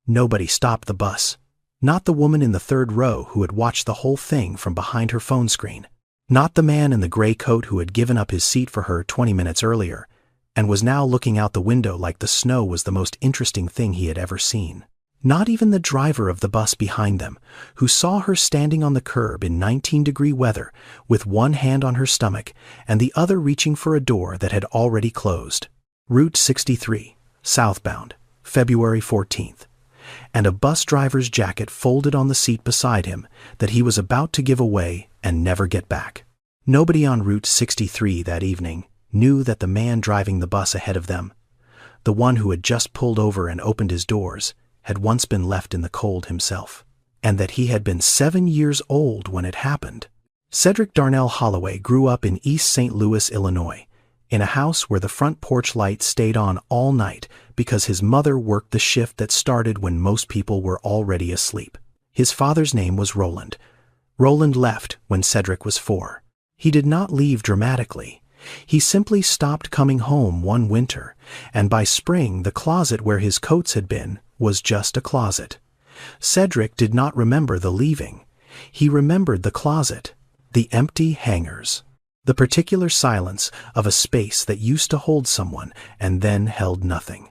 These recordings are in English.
Nobody stopped the bus. Not the woman in the third row who had watched the whole thing from behind her phone screen. Not the man in the gray coat who had given up his seat for her 20 minutes earlier, and was now looking out the window like the snow was the most interesting thing he had ever seen. Not even the driver of the bus behind them, who saw her standing on the curb in 19-degree weather with one hand on her stomach and the other reaching for a door that had already closed. Route 63, southbound, February 14th. And a bus driver's jacket folded on the seat beside him that he was about to give away and never get back. Nobody on Route 63 that evening knew that the man driving the bus ahead of them, the one who had just pulled over and opened his doors, had once been left in the cold himself, and that he had been 7 years old when it happened. Cedric Darnell Holloway grew up in East St. Louis, Illinois, in a house where the front porch light stayed on all night because his mother worked the shift that started when most people were already asleep. His father's name was Roland. Roland left when Cedric was 4. He did not leave dramatically. He simply stopped coming home one winter, and by spring the closet where his coats had been was just a closet. Cedric did not remember the leaving. He remembered the closet, the empty hangers, the particular silence of a space that used to hold someone and then held nothing.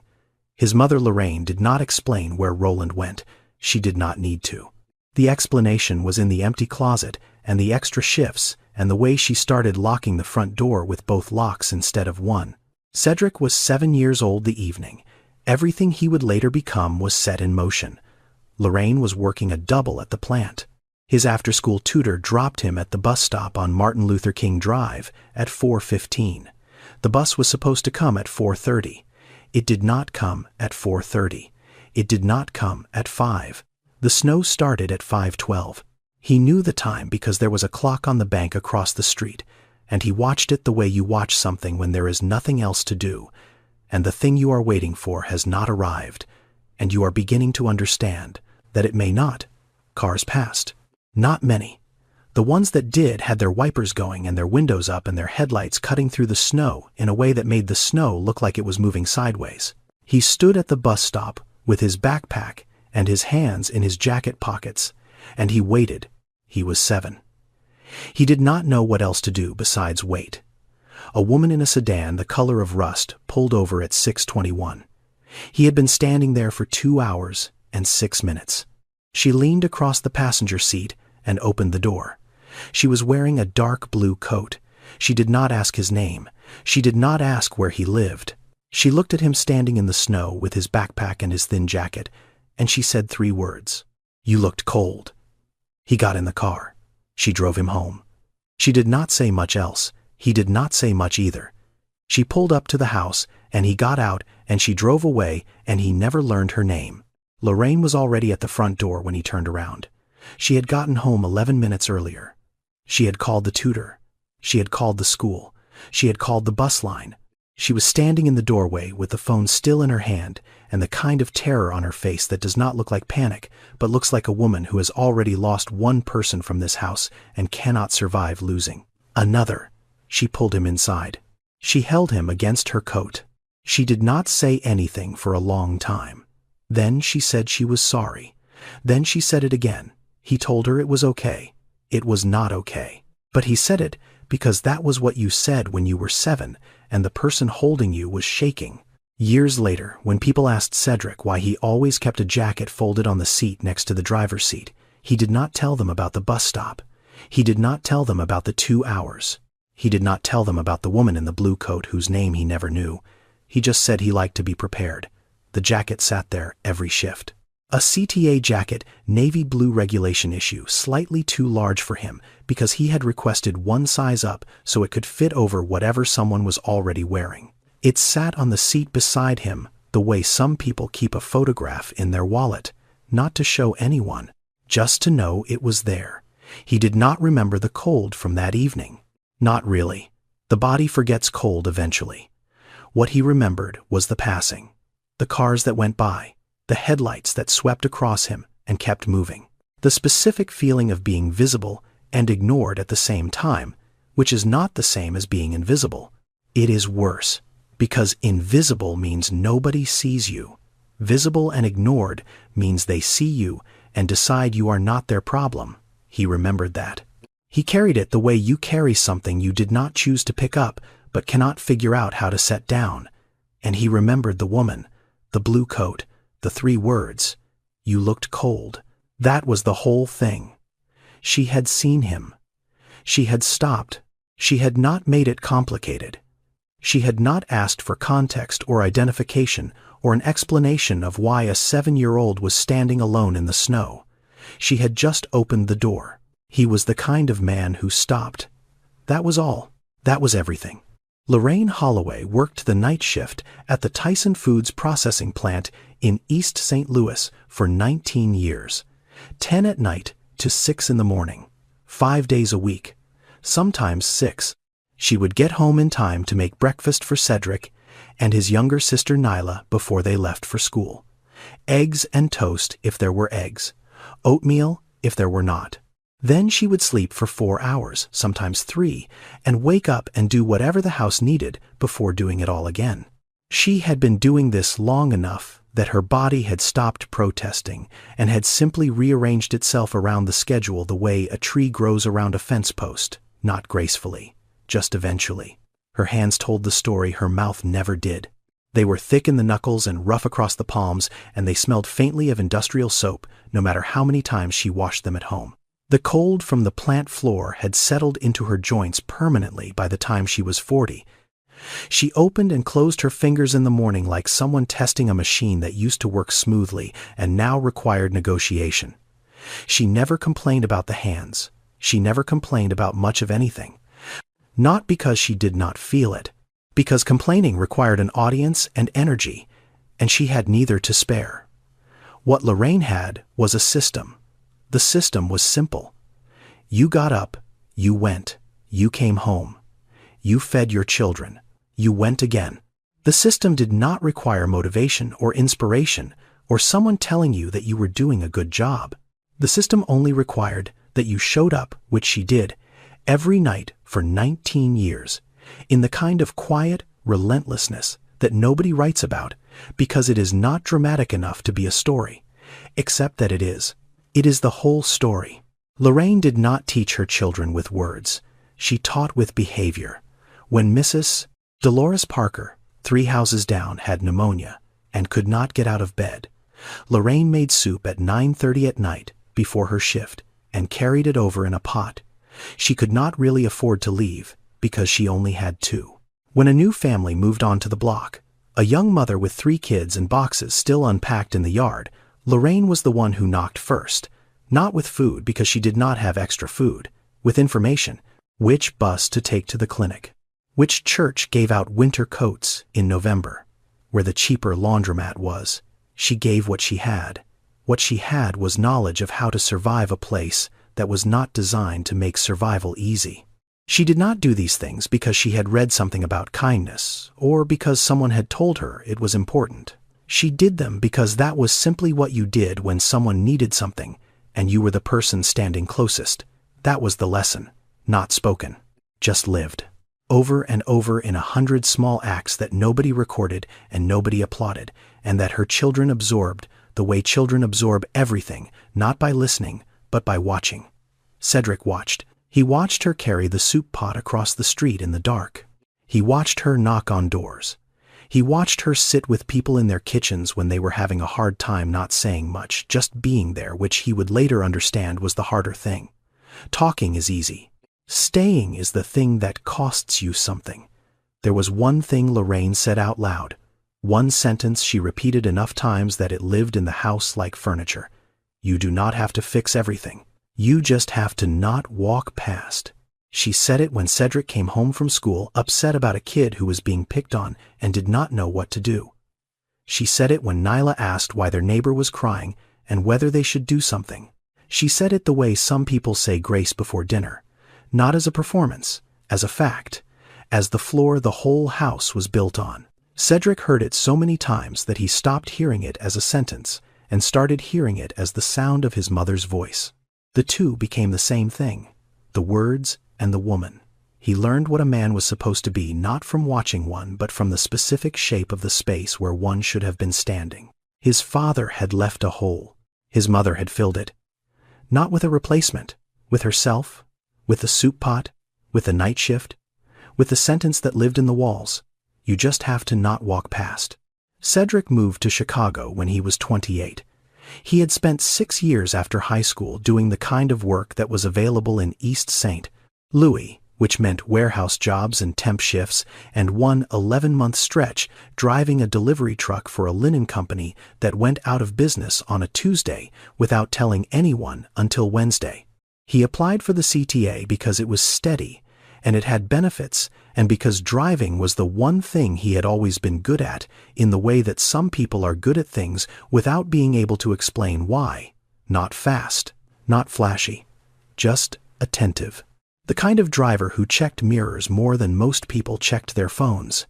His mother Lorraine did not explain where Roland went. She did not need to. The explanation was in the empty closet and the extra shifts and the way she started locking the front door with both locks instead of one. Cedric was 7 years old the evening. Everything he would later become was set in motion. Lorraine was working a double at the plant. His after-school tutor dropped him at the bus stop on Martin Luther King Drive at 4:15. The bus was supposed to come at 4:30. It did not come at 4:30. It did not come at 5. The snow started at 5:12. He knew the time because there was a clock on the bank across the street, and he watched it the way you watch something when there is nothing else to do, and the thing you are waiting for has not arrived, and you are beginning to understand that it may not. Cars passed. Not many. The ones that did had their wipers going and their windows up and their headlights cutting through the snow in a way that made the snow look like it was moving sideways. He stood at the bus stop with his backpack and his hands in his jacket pockets, and he waited. He was 7. He did not know what else to do besides wait. A woman in a sedan the color of rust pulled over at 6:21. He had been standing there for 2 hours and 6 minutes. She leaned across the passenger seat and opened the door. She was wearing a dark blue coat. She did not ask his name. She did not ask where he lived. She looked at him standing in the snow with his backpack and his thin jacket, and she said 3 words. "You looked cold." He got in the car. She drove him home. She did not say much else. He did not say much either. She pulled up to the house, and he got out, and she drove away, and he never learned her name. Lorraine was already at the front door when he turned around. She had gotten home 11 minutes earlier. She had called the tutor. She had called the school. She had called the bus line. She was standing in the doorway with the phone still in her hand and the kind of terror on her face that does not look like panic, but looks like a woman who has already lost one person from this house and cannot survive losing another. She pulled him inside. She held him against her coat. She did not say anything for a long time. Then she said she was sorry. Then she said it again. He told her it was okay. It was not okay. But he said it because that was what you said when you were 7, and the person holding you was shaking. Years later, when people asked Cedric why he always kept a jacket folded on the seat next to the driver's seat, he did not tell them about the bus stop. He did not tell them about the 2 hours. He did not tell them about the woman in the blue coat whose name he never knew. He just said he liked to be prepared. The jacket sat there every shift. A CTA jacket, navy blue regulation issue, slightly too large for him because he had requested one size up so it could fit over whatever someone was already wearing. It sat on the seat beside him the way some people keep a photograph in their wallet, not to show anyone, just to know it was there. He did not remember the cold from that evening. Not really. The body forgets cold eventually. What he remembered was the passing. The cars that went by, the headlights that swept across him and kept moving. The specific feeling of being visible and ignored at the same time, which is not the same as being invisible. It is worse, because invisible means nobody sees you. Visible and ignored means they see you and decide you are not their problem. He remembered that. He carried it the way you carry something you did not choose to pick up but cannot figure out how to set down. And he remembered the woman, the blue coat, the 3 words, "You looked cold." That was the whole thing. She had seen him. She had stopped. She had not made it complicated. She had not asked for context or identification or an explanation of why a 7-year-old was standing alone in the snow. She had just opened the door. He was the kind of man who stopped. That was all. That was everything. Lorraine Holloway worked the night shift at the Tyson Foods processing plant in East St. Louis for 19 years. 10 at night to 6 in the morning. 5 days a week. Sometimes 6. She would get home in time to make breakfast for Cedric and his younger sister Nyla before they left for school. Eggs and toast if there were eggs. Oatmeal if there were not. Then she would sleep for 4 hours, sometimes 3, and wake up and do whatever the house needed before doing it all again. She had been doing this long enough that her body had stopped protesting and had simply rearranged itself around the schedule the way a tree grows around a fence post, not gracefully, just eventually. Her hands told the story her mouth never did. They were thick in the knuckles and rough across the palms, and they smelled faintly of industrial soap, no matter how many times she washed them at home. The cold from the plant floor had settled into her joints permanently by the time she was 40. She opened and closed her fingers in the morning like someone testing a machine that used to work smoothly and now required negotiation. She never complained about the hands. She never complained about much of anything. Not because she did not feel it, because complaining required an audience and energy, and she had neither to spare. What Lorraine had was a system. The system was simple. You got up, you went, you came home. You fed your children. You went again. The system did not require motivation or inspiration or someone telling you that you were doing a good job. The system only required that you showed up, which she did, every night for 19 years, in the kind of quiet relentlessness that nobody writes about because it is not dramatic enough to be a story, except that it is. It is the whole story. Lorraine did not teach her children with words. She taught with behavior. When Mrs. Dolores Parker, 3 houses down, had pneumonia and could not get out of bed, Lorraine made soup at 9:30 at night before her shift and carried it over in a pot. She could not really afford to leave because she only had 2. When a new family moved onto the block, a young mother with 3 kids and boxes still unpacked in the yard, Lorraine was the one who knocked first, not with food because she did not have extra food, with information, which bus to take to the clinic, which church gave out winter coats in November, where the cheaper laundromat was. She gave what she had. What she had was knowledge of how to survive a place that was not designed to make survival easy. She did not do these things because she had read something about kindness or because someone had told her it was important. She did them because that was simply what you did when someone needed something and you were the person standing closest. That was the lesson, not spoken, just lived. Over and over in 100 small acts that nobody recorded and nobody applauded, and that her children absorbed the way children absorb everything, not by listening, but by watching. Cedric watched. He watched her carry the soup pot across the street in the dark. He watched her knock on doors. He watched her sit with people in their kitchens when they were having a hard time not saying much, just being there, which he would later understand was the harder thing. Talking is easy. Staying is the thing that costs you something. There was one thing Lorraine said out loud, one sentence she repeated enough times that it lived in the house like furniture. You do not have to fix everything. You just have to not walk past. She said it when Cedric came home from school upset about a kid who was being picked on and did not know what to do. She said it when Nyla asked why their neighbor was crying and whether they should do something. She said it the way some people say grace before dinner, not as a performance, as a fact, as the floor the whole house was built on. Cedric heard it so many times that he stopped hearing it as a sentence and started hearing it as the sound of his mother's voice. The two became the same thing, the words and the woman. He learned what a man was supposed to be not from watching one but from the specific shape of the space where one should have been standing. His father had left a hole. His mother had filled it. Not with a replacement, with herself, with the soup pot, with the night shift, with the sentence that lived in the walls. You just have to not walk past. Cedric moved to Chicago when he was 28. He had spent 6 years after high school doing the kind of work that was available in East St. Louis, which meant warehouse jobs and temp shifts, and one 11-month stretch driving a delivery truck for a linen company that went out of business on a Tuesday without telling anyone until Wednesday. He applied for the CTA because it was steady, and it had benefits, and because driving was the one thing he had always been good at, in the way that some people are good at things without being able to explain why. Not fast, not flashy, just attentive. The kind of driver who checked mirrors more than most people checked their phones.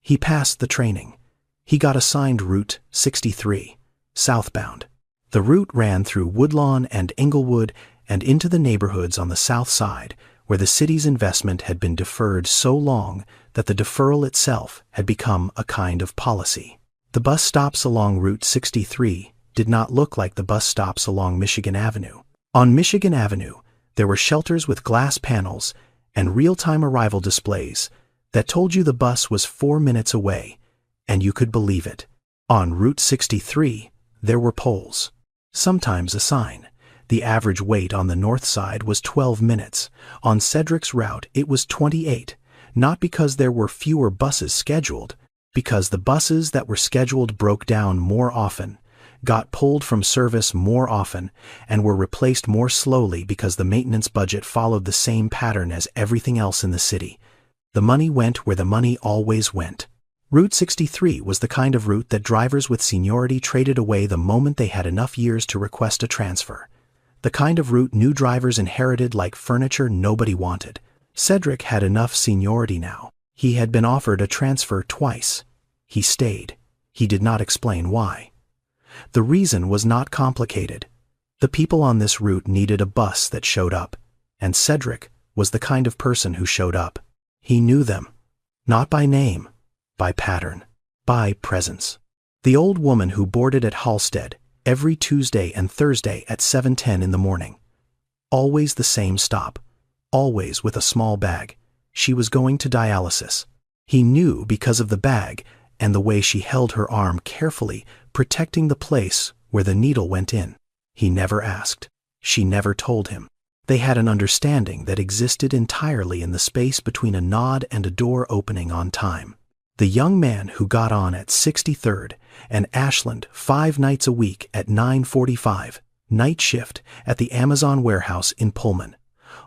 He passed the training. He got assigned Route 63, southbound. The route ran through Woodlawn and Englewood and into the neighborhoods on the south side, where the city's investment had been deferred so long that the deferral itself had become a kind of policy. The bus stops along Route 63 did not look like the bus stops along Michigan Avenue. On Michigan Avenue, there were shelters with glass panels and real-time arrival displays that told you the bus was 4 minutes away, and you could believe it. On Route 63, there were poles. Sometimes a sign. The average wait on the north side was 12 minutes. On Cedric's route, it was 28, not because there were fewer buses scheduled, because the buses that were scheduled broke down more often, got pulled from service more often, and were replaced more slowly because the maintenance budget followed the same pattern as everything else in the city. The money went where the money always went. Route 63 was the kind of route that drivers with seniority traded away the moment they had enough years to request a transfer. The kind of route new drivers inherited like furniture nobody wanted. Cedric had enough seniority now. He had been offered a transfer twice. He stayed. He did not explain why. The reason was not complicated. The people on this route needed a bus that showed up, and Cedric was the kind of person who showed up. He knew them, not by name, by pattern, by presence. The old woman who boarded at Halstead every Tuesday and Thursday at 7:10 in the morning. Always the same stop, always with a small bag. She was going to dialysis. He knew because of the bag and the way she held her arm carefully, protecting the place where the needle went in. He never asked. She never told him. They had an understanding that existed entirely in the space between a nod and a door opening on time. The young man who got on at 63rd and Ashland 5 nights a week at 9:45, night shift at the Amazon warehouse in Pullman.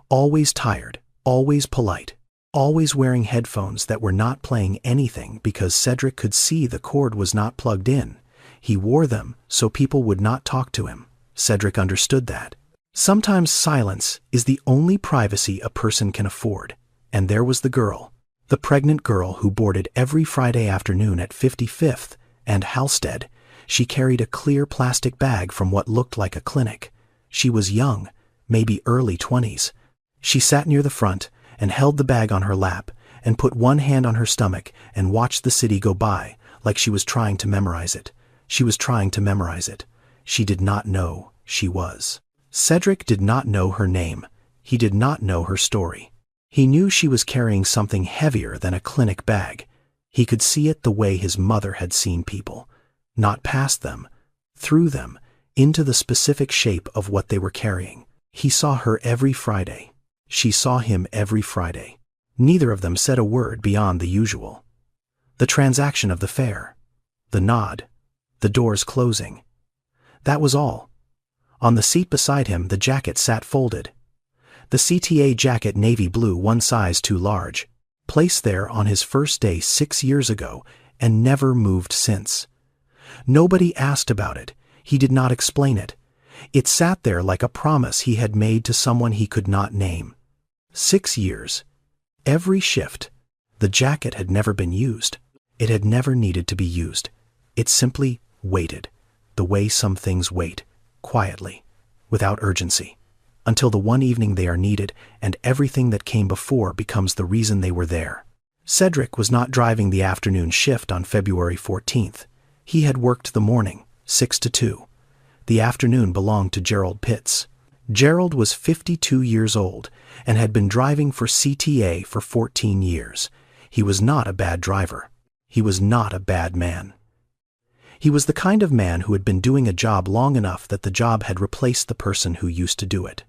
Always tired, always polite, always wearing headphones that were not playing anything because Cedric could see the cord was not plugged in. He wore them so people would not talk to him. Cedric understood that. Sometimes silence is the only privacy a person can afford, and there was the girl, the pregnant girl who boarded every Friday afternoon at 55th and Halstead. She carried a clear plastic bag from what looked like a clinic. She was young, maybe early 20s. She sat near the front and held the bag on her lap and put one hand on her stomach and watched the city go by like she was trying to memorize it. She was trying to memorize it. She did not know she was. Cedric did not know her name. He did not know her story. He knew she was carrying something heavier than a clinic bag. He could see it the way his mother had seen people. Not past them, through them, into the specific shape of what they were carrying. He saw her every Friday. She saw him every Friday. Neither of them said a word beyond the usual. The transaction of the fare. The nod. The doors closing. That was all. On the seat beside him, the jacket sat folded. The CTA jacket, navy blue, 1 size too large. Placed there on his first day 6 years ago and never moved since. Nobody asked about it. He did not explain it. It sat there like a promise he had made to someone he could not name. 6 years. Every shift. The jacket had never been used. It had never needed to be used. It simply waited, the way some things wait, quietly, without urgency, until the one evening they are needed and everything that came before becomes the reason they were there. Cedric was not driving the afternoon shift on February 14th. He had worked the morning, 6-2. The afternoon belonged to Gerald Pitts. Gerald was 52 years old and had been driving for CTA for 14 years. He was not a bad driver. He was not a bad man. He was the kind of man who had been doing a job long enough that the job had replaced the person who used to do it.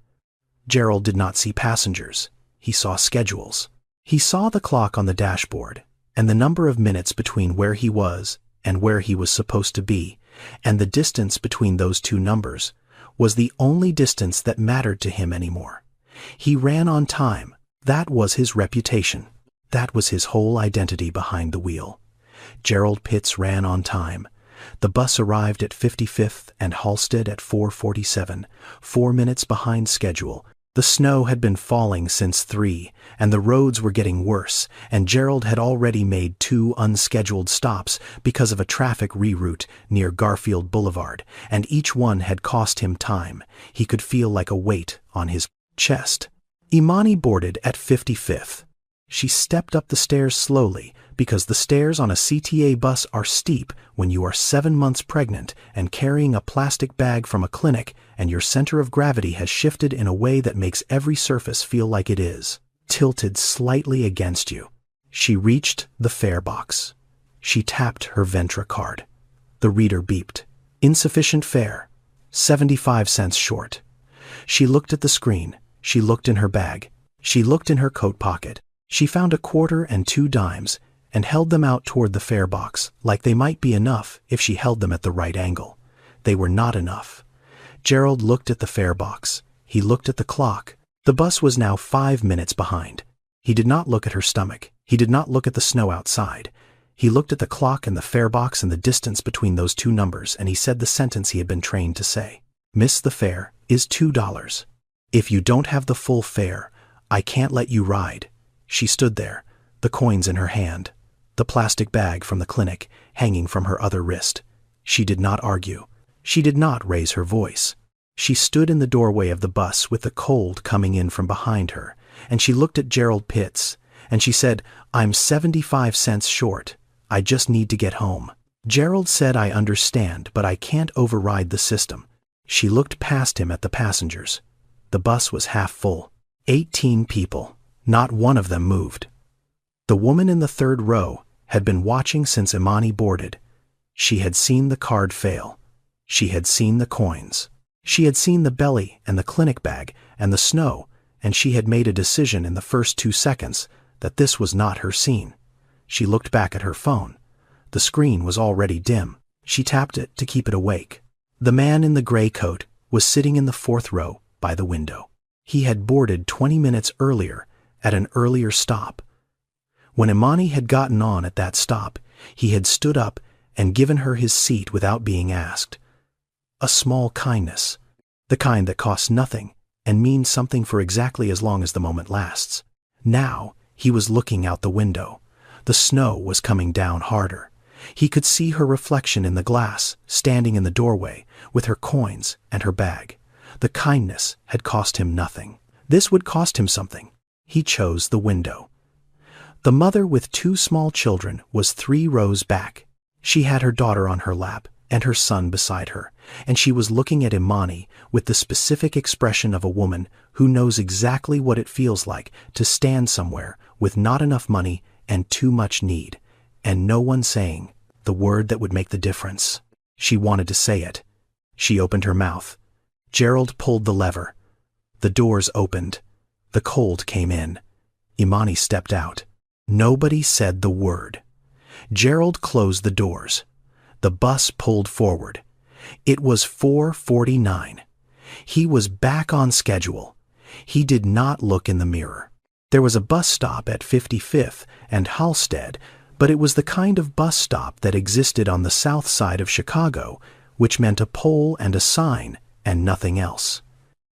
Gerald did not see passengers. He saw schedules. He saw the clock on the dashboard and the number of minutes between where he was and where he was supposed to be, and the distance between those two numbers was the only distance that mattered to him anymore. He ran on time. That was his reputation. That was his whole identity behind the wheel. Gerald Pitts ran on time. The bus arrived at 55th and Halstead at 4:47, 4 minutes behind schedule. The snow had been falling since 3, and the roads were getting worse, and Gerald had already made 2 unscheduled stops because of a traffic reroute near Garfield Boulevard, and each one had cost him time. He could feel like a weight on his chest. Imani boarded at 55th. She stepped up the stairs slowly, because the stairs on a CTA bus are steep when you are 7 months pregnant and carrying a plastic bag from a clinic, and your center of gravity has shifted in a way that makes every surface feel like it is tilted slightly against you. She reached the fare box. She tapped her Ventra card. The reader beeped. Insufficient fare. 75 cents short. She looked at the screen. She looked in her bag. She looked in her coat pocket. She found a quarter and 2 dimes and held them out toward the fare box, like they might be enough if she held them at the right angle. They were not enough. Gerald looked at the fare box. He looked at the clock. The bus was now 5 minutes behind. He did not look at her stomach. He did not look at the snow outside. He looked at the clock and the fare box and the distance between those 2 numbers, and he said the sentence he had been trained to say. Miss, the fare is $2. If you don't have the full fare, I can't let you ride. She stood there, the coins in her hand, the plastic bag from the clinic hanging from her other wrist. She did not argue. She did not raise her voice. She stood in the doorway of the bus with the cold coming in from behind her, and she looked at Gerald Pitts, and she said, I'm 75 cents short. I just need to get home. Gerald said, I understand, but I can't override the system. She looked past him at the passengers. The bus was half full. 18 people. Not one of them moved. The woman in the 3rd row had been watching since Imani boarded. She had seen the card fail. She had seen the coins. She had seen the belly and the clinic bag and the snow, and she had made a decision in the first 2 seconds that this was not her scene. She looked back at her phone. The screen was already dim. She tapped it to keep it awake. The man in the gray coat was sitting in the 4th row by the window. He had boarded 20 minutes earlier at an earlier stop. When Imani had gotten on at that stop, he had stood up and given her his seat without being asked. A small kindness, the kind that costs nothing and means something for exactly as long as the moment lasts. Now he was looking out the window. The snow was coming down harder. He could see her reflection in the glass, standing in the doorway with her coins and her bag. The kindness had cost him nothing. This would cost him something. He chose the window. The mother with 2 small children was 3 rows back. She had her daughter on her lap and her son beside her, and she was looking at Imani with the specific expression of a woman who knows exactly what it feels like to stand somewhere with not enough money and too much need, and no one saying the word that would make the difference. She wanted to say it. She opened her mouth. Gerald pulled the lever. The doors opened. The cold came in. Imani stepped out. Nobody said the word. Gerald closed the doors. The bus pulled forward. It was 4:49. He was back on schedule. He did not look in the mirror. There was a bus stop at 55th and Halstead, but it was the kind of bus stop that existed on the south side of Chicago, which meant a pole and a sign and nothing else.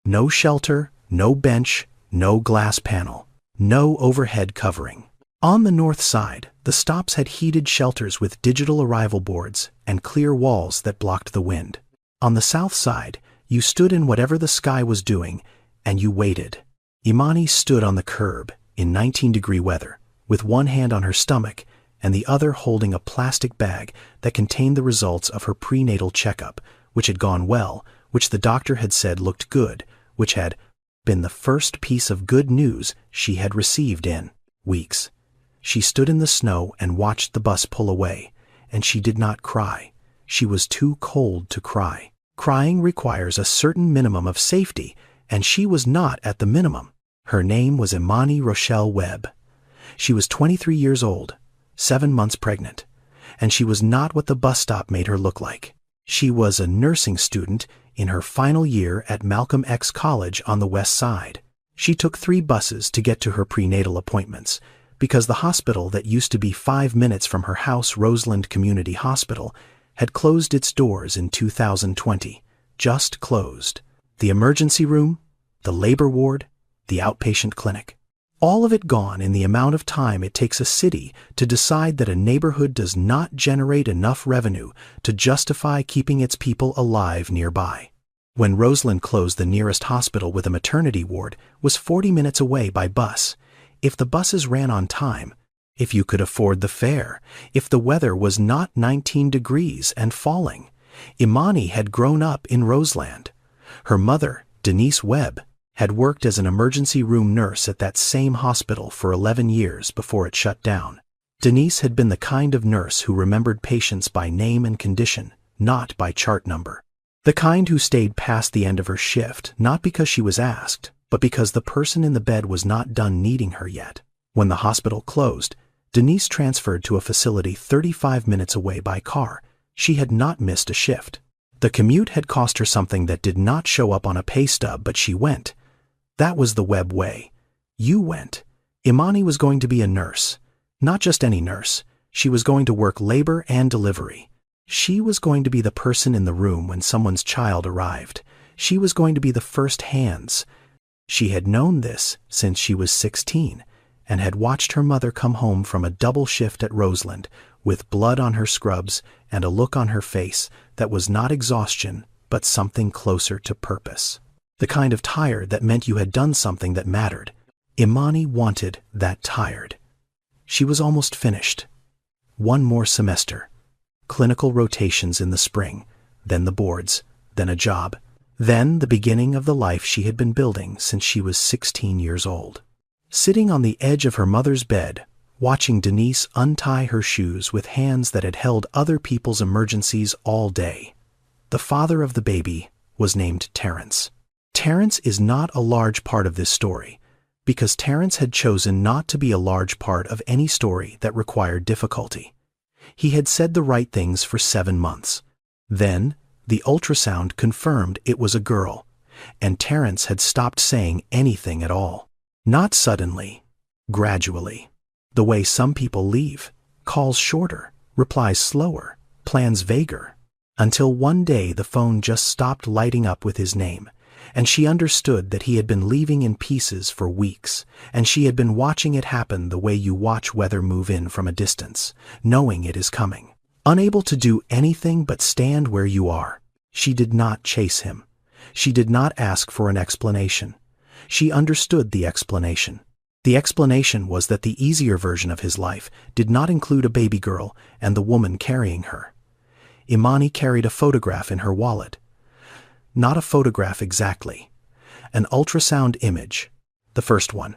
No shelter, no bench, no glass panel, no overhead covering. On the north side, the stops had heated shelters with digital arrival boards and clear walls that blocked the wind. On the south side, you stood in whatever the sky was doing, and you waited. Imani stood on the curb in 19-degree weather, with one hand on her stomach and the other holding a plastic bag that contained the results of her prenatal checkup, which had gone well, which the doctor had said looked good, which had been the first piece of good news she had received in weeks. She stood in the snow and watched the bus pull away, and she did not cry. She was too cold to cry. Crying requires a certain minimum of safety, and she was not at the minimum. Her name was Imani Rochelle Webb. She was 23 years old, 7 months pregnant, and she was not what the bus stop made her look like. She was a nursing student in her final year at Malcolm X College on the West Side. She took 3 buses to get to her prenatal appointments, because the hospital that used to be 5 minutes from her house, Roseland Community Hospital, had closed its doors in 2020. Just closed. The emergency room, the labor ward, the outpatient clinic. All of it gone in the amount of time it takes a city to decide that a neighborhood does not generate enough revenue to justify keeping its people alive nearby. When Roseland closed, the nearest hospital with a maternity ward was 40 minutes away by bus. If the buses ran on time, if you could afford the fare, if the weather was not 19 degrees and falling. Imani had grown up in Roseland. Her mother, Denise Webb, had worked as an emergency room nurse at that same hospital for 11 years before it shut down. Denise had been the kind of nurse who remembered patients by name and condition, not by chart number. The kind who stayed past the end of her shift, not because she was asked, but because the person in the bed was not done needing her yet. When the hospital closed, Denise transferred to a facility 35 minutes away by car. She had not missed a shift. The commute had cost her something that did not show up on a pay stub, but she went. That was the Webb way. You went. Imani was going to be a nurse. Not just any nurse. She was going to work labor and delivery. She was going to be the person in the room when someone's child arrived. She was going to be the first hands. She had known this since she was 16 and had watched her mother come home from a double shift at Roseland with blood on her scrubs and a look on her face that was not exhaustion but something closer to purpose. The kind of tired that meant you had done something that mattered. Imani wanted that tired. She was almost finished. 1 more semester. Clinical rotations in the spring, then the boards, then a job, then the beginning of the life she had been building since she was 16 years old. Sitting on the edge of her mother's bed, watching Denise untie her shoes with hands that had held other people's emergencies all day. The father of the baby was named Terrence. Terrence is not a large part of this story, because Terrence had chosen not to be a large part of any story that required difficulty. He had said the right things for 7 months. Then, the ultrasound confirmed it was a girl, and Terrence had stopped saying anything at all. Not suddenly, gradually. The way some people leave, calls shorter, replies slower, plans vaguer, until one day the phone just stopped lighting up with his name, and she understood that he had been leaving in pieces for weeks, and she had been watching it happen the way you watch weather move in from a distance, knowing it is coming. Unable to do anything but stand where you are. She did not chase him. She did not ask for an explanation. She understood the explanation. The explanation was that the easier version of his life did not include a baby girl and the woman carrying her. Imani carried a photograph in her wallet. Not a photograph exactly. An ultrasound image. The first one.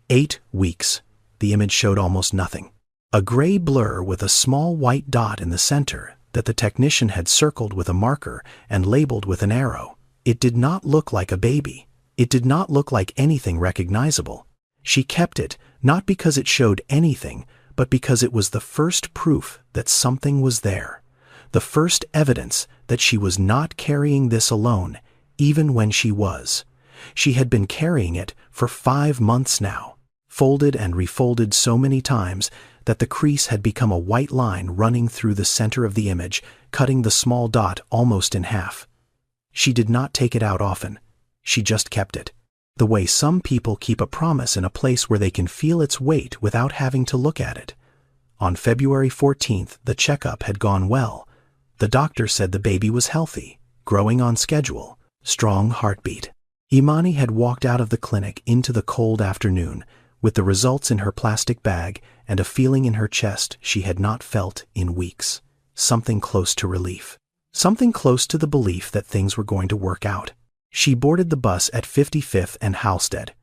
8 weeks. The image showed almost nothing. A gray blur with a small white dot in the center that the technician had circled with a marker and labeled with an arrow. It did not look like a baby. It did not look like anything recognizable. She kept it, not because it showed anything, but because it was the first proof that something was there. The first evidence that she was not carrying this alone, even when she was. She had been carrying it for 5 months now, folded and refolded so many times that the crease had become a white line running through the center of the image, cutting the small dot almost in half. She did not take it out often. She just kept it. The way some people keep a promise in a place where they can feel its weight without having to look at it. On February 14th, the checkup had gone well. The doctor said the baby was healthy, growing on schedule, strong heartbeat. Imani had walked out of the clinic into the cold afternoon with the results in her plastic bag and a feeling in her chest she had not felt in weeks. Something close to relief. Something close to the belief that things were going to work out. She boarded the bus at 55th and Halstead.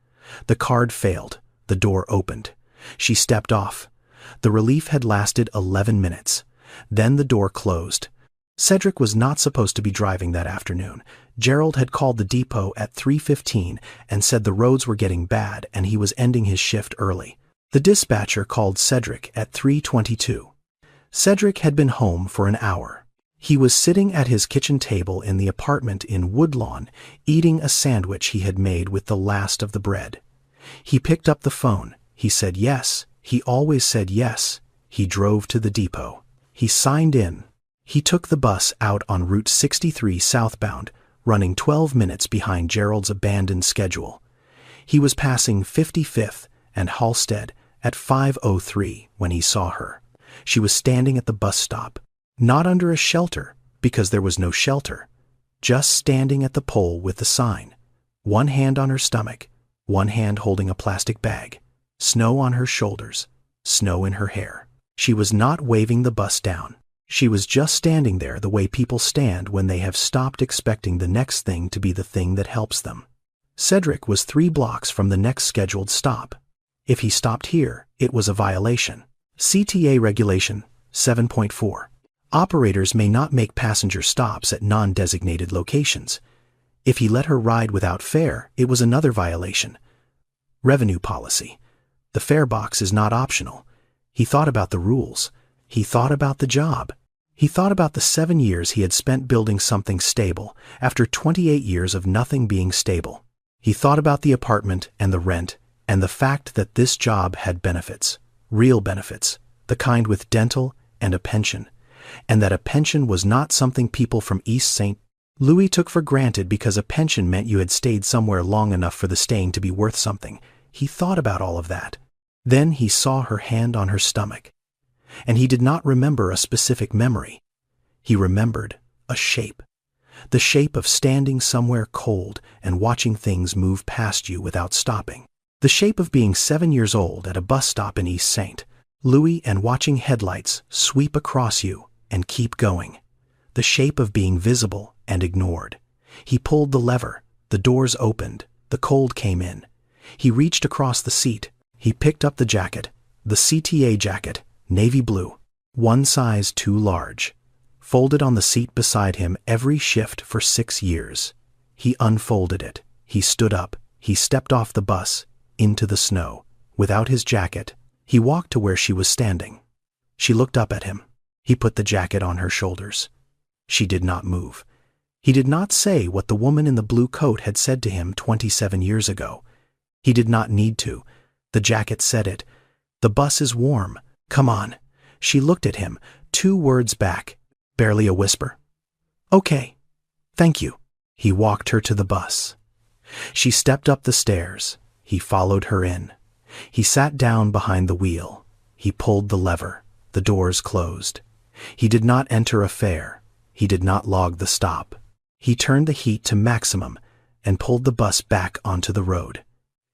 The card failed. The door opened. She stepped off. The relief had lasted 11 minutes. Then the door closed. Cedric was not supposed to be driving that afternoon. Gerald had called the depot at 3:15 and said the roads were getting bad and he was ending his shift early. The dispatcher called Cedric at 3:22. Cedric had been home for an hour. He was sitting at his kitchen table in the apartment in Woodlawn, eating a sandwich he had made with the last of the bread. He picked up the phone. He said yes. He always said yes. He drove to the depot. He signed in. He took the bus out on Route 63 southbound, running 12 minutes behind Gerald's abandoned schedule. He was passing 55th and Halstead at 5:03 when he saw her. She was standing at the bus stop, not under a shelter, because there was no shelter, just standing at the pole with the sign, one hand on her stomach, one hand holding a plastic bag, snow on her shoulders, snow in her hair. She was not waving the bus down. She was just standing there the way people stand when they have stopped expecting the next thing to be the thing that helps them. Cedric was 3 blocks from the next scheduled stop. If he stopped here, it was a violation. CTA Regulation 7.4. Operators may not make passenger stops at non-designated locations. If he let her ride without fare, it was another violation. Revenue policy. The fare box is not optional. He thought about the rules. He thought about the job. He thought about the 7 years he had spent building something stable, after 28 years of nothing being stable. He thought about the apartment and the rent, and the fact that this job had benefits, real benefits, the kind with dental and a pension, and that a pension was not something people from East St. Louis took for granted because a pension meant you had stayed somewhere long enough for the staying to be worth something. He thought about all of that. Then he saw her hand on her stomach. And he did not remember a specific memory. He remembered a shape. The shape of standing somewhere cold and watching things move past you without stopping. The shape of being 7 years old at a bus stop in East St. Louis and watching headlights sweep across you and keep going. The shape of being visible and ignored. He pulled the lever. The doors opened. The cold came in. He reached across the seat. He picked up the jacket, the CTA jacket, navy blue, one size too large, folded on the seat beside him every shift for 6 years. He unfolded it. He stood up. He stepped off the bus, into the snow. Without his jacket, he walked to where she was standing. She looked up at him. He put the jacket on her shoulders. She did not move. He did not say what the woman in the blue coat had said to him 27 years ago. He did not need to. The jacket said it. The bus is warm. Come on. She looked at him, 2 words back, barely a whisper. Okay. Thank you. He walked her to the bus. She stepped up the stairs. He followed her in. He sat down behind the wheel. He pulled the lever. The doors closed. He did not enter a fare. He did not log the stop. He turned the heat to maximum and pulled the bus back onto the road.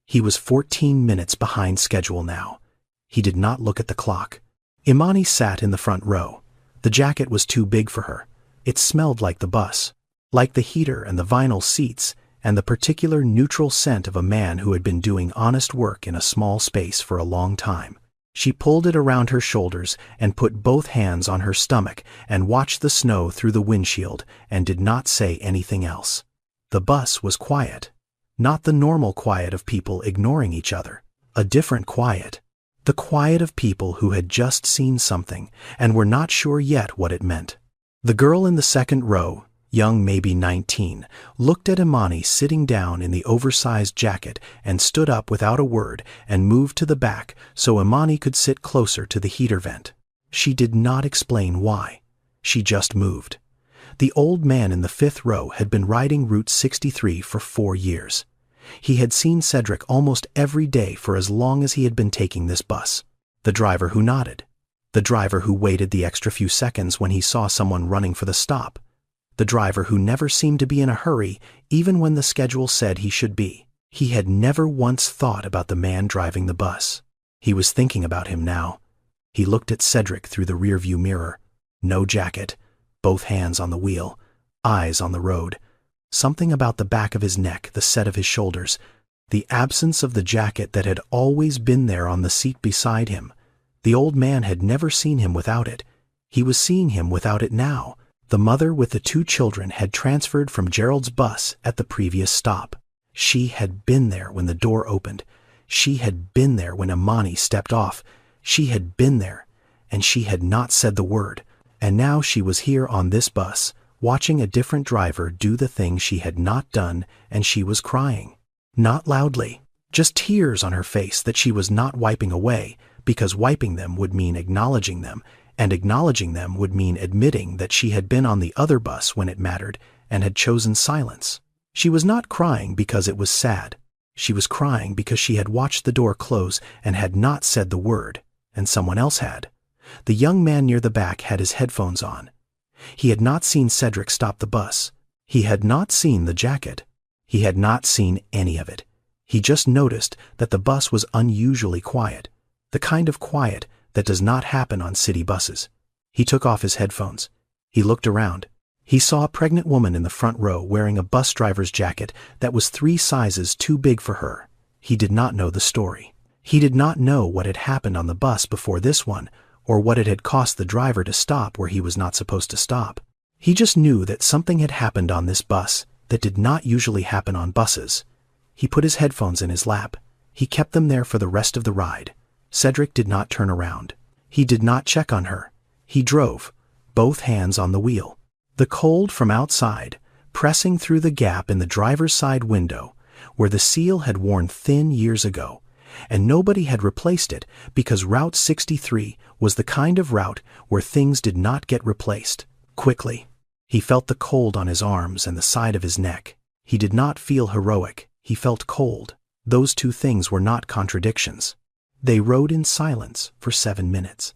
He was 14 minutes behind schedule now. He did not look at the clock. Imani sat in the front row. The jacket was too big for her. It smelled like the bus, like the heater and the vinyl seats and the particular neutral scent of a man who had been doing honest work in a small space for a long time. She pulled it around her shoulders and put both hands on her stomach and watched the snow through the windshield and did not say anything else. The bus was quiet. Not the normal quiet of people ignoring each other. A different quiet. The quiet of people who had just seen something and were not sure yet what it meant. The girl in the second row, young maybe 19, looked at Imani sitting down in the oversized jacket and stood up without a word and moved to the back so Imani could sit closer to the heater vent. She did not explain why. She just moved. The old man in the 5th row had been riding Route 63 for 4 years. He had seen Cedric almost every day for as long as he had been taking this bus. The driver who nodded. The driver who waited the extra few seconds when he saw someone running for the stop. The driver who never seemed to be in a hurry even when the schedule said he should be. He had never once thought about the man driving the bus. He was thinking about him now. He looked at Cedric through the rearview mirror. No jacket, both hands on the wheel, eyes on the road. Something about the back of his neck, the set of his shoulders, the absence of the jacket that had always been there on the seat beside him. The old man had never seen him without it. He was seeing him without it now. The mother with the 2 children had transferred from Gerald's bus at the previous stop. She had been there when the door opened. She had been there when Imani stepped off. She had been there, and she had not said the word. And now she was here on this bus, watching a different driver do the thing she had not done, and she was crying. Not loudly, just tears on her face that she was not wiping away, because wiping them would mean acknowledging them, and acknowledging them would mean admitting that she had been on the other bus when it mattered and had chosen silence. She was not crying because it was sad. She was crying because she had watched the door close and had not said the word, and someone else had. The young man near the back had his headphones on. He had not seen Cedric stop the bus. He had not seen the jacket. He had not seen any of it. He just noticed that the bus was unusually quiet, the kind of quiet that does not happen on city buses. He took off his headphones. He looked around. He saw a pregnant woman in the front row wearing a bus driver's jacket that was 3 sizes too big for her. He did not know the story. He did not know what had happened on the bus before this one, or what it had cost the driver to stop where he was not supposed to stop. He just knew that something had happened on this bus that did not usually happen on buses. He put his headphones in his lap. He kept them there for the rest of the ride. Cedric did not turn around. He did not check on her. He drove, both hands on the wheel. The cold from outside, pressing through the gap in the driver's side window, where the seal had worn thin years ago, and nobody had replaced it because Route 63 was the kind of route where things did not get replaced quickly. He felt the cold on his arms and the side of his neck. He did not feel heroic. He felt cold. Those 2 things were not contradictions. They rode in silence for 7 minutes.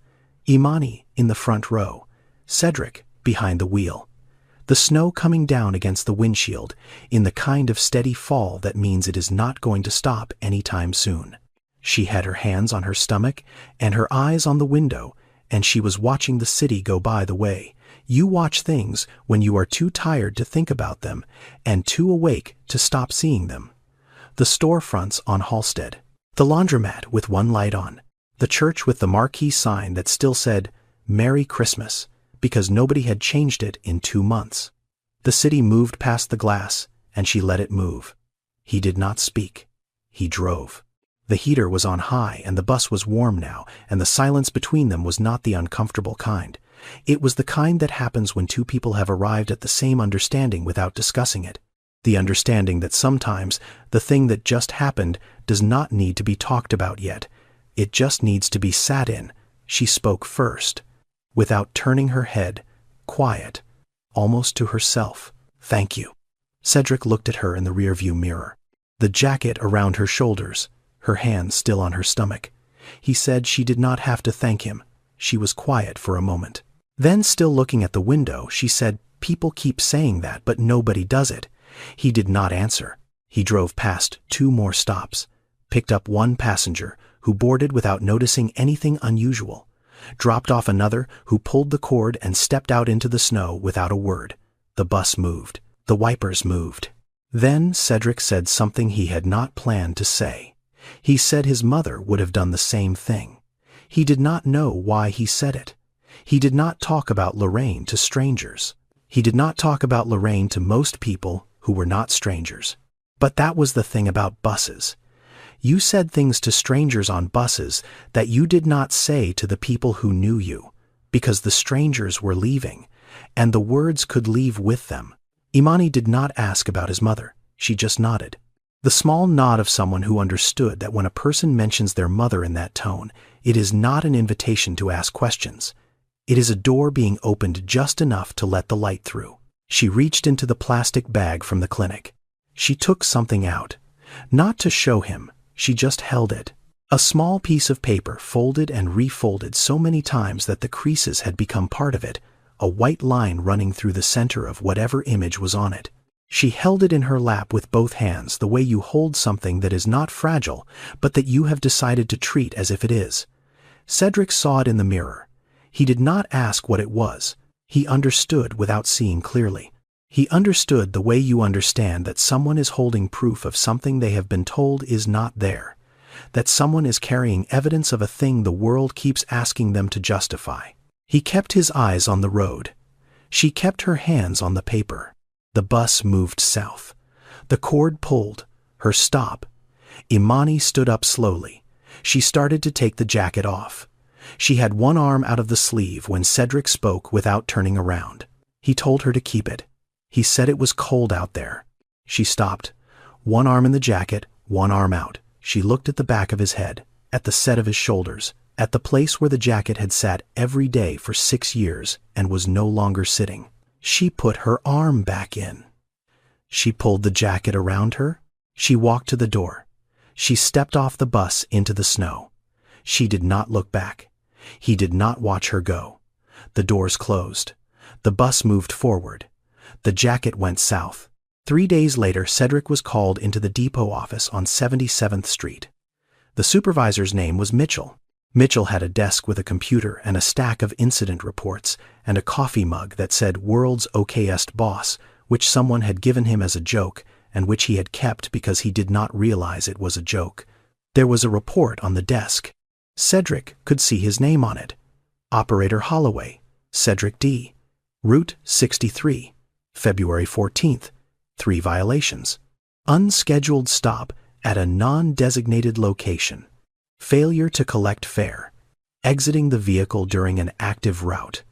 Imani in the front row, Cedric behind the wheel. The snow coming down against the windshield in the kind of steady fall that means it is not going to stop anytime soon. She had her hands on her stomach and her eyes on the window, and she was watching the city go by the way you watch things when you are too tired to think about them and too awake to stop seeing them. The storefronts on Halsted, the laundromat with one light on, the church with the marquee sign that still said, "Merry Christmas," because nobody had changed it in 2 months. The city moved past the glass, and she let it move. He did not speak. He drove. The heater was on high, and the bus was warm now, and the silence between them was not the uncomfortable kind. It was the kind that happens when 2 people have arrived at the same understanding without discussing it. The understanding that sometimes the thing that just happened does not need to be talked about yet. It just needs to be sat in. She spoke first, without turning her head, quiet, almost to herself. "Thank you." Cedric looked at her in the rearview mirror. The jacket around her shoulders, her hands still on her stomach. He said she did not have to thank him. She was quiet for a moment. Then, still looking at the window, she said, "People keep saying that, but nobody does it." He did not answer. He drove past 2 more stops, picked up 1 passenger who boarded without noticing anything unusual, dropped off another who pulled the cord and stepped out into the snow without a word. The bus moved. The wipers moved. Then Cedric said something he had not planned to say. He said his mother would have done the same thing. He did not know why he said it. He did not talk about Lorraine to strangers. He did not talk about Lorraine to most people who were not strangers. But that was the thing about buses. You said things to strangers on buses that you did not say to the people who knew you, because the strangers were leaving, and the words could leave with them. Imani did not ask about his mother. She just nodded. The small nod of someone who understood that when a person mentions their mother in that tone, it is not an invitation to ask questions. It is a door being opened just enough to let the light through. She reached into the plastic bag from the clinic. She took something out. Not to show him, she just held it. A small piece of paper folded and refolded so many times that the creases had become part of it, a white line running through the center of whatever image was on it. She held it in her lap with both hands, the way you hold something that is not fragile, but that you have decided to treat as if it is. Cedric saw it in the mirror. He did not ask what it was. He understood without seeing clearly. He understood the way you understand that someone is holding proof of something they have been told is not there. That someone is carrying evidence of a thing the world keeps asking them to justify. He kept his eyes on the road. She kept her hands on the paper. The bus moved south. The cord pulled. Her stop. Imani stood up slowly. She started to take the jacket off. She had one arm out of the sleeve when Cedric spoke without turning around. He told her to keep it. He said it was cold out there. She stopped. One arm in the jacket, one arm out. She looked at the back of his head, at the set of his shoulders, at the place where the jacket had sat every day for 6 years and was no longer sitting. She put her arm back in. She pulled the jacket around her. She walked to the door. She stepped off the bus into the snow. She did not look back. He did not watch her go. The doors closed. The bus moved forward. The jacket went south. 3 days later, Cedric was called into the depot office on 77th Street. The supervisor's name was Mitchell. Mitchell had a desk with a computer and a stack of incident reports and a coffee mug that said "World's okayest boss," which someone had given him as a joke and which he had kept because he did not realize it was a joke. There was a report on the desk. Cedric could see his name on it. Operator Holloway, Cedric D. Route 63, February 14th. 3 violations. Unscheduled stop at a non-designated location. Failure to collect fare. Exiting the vehicle during an active route.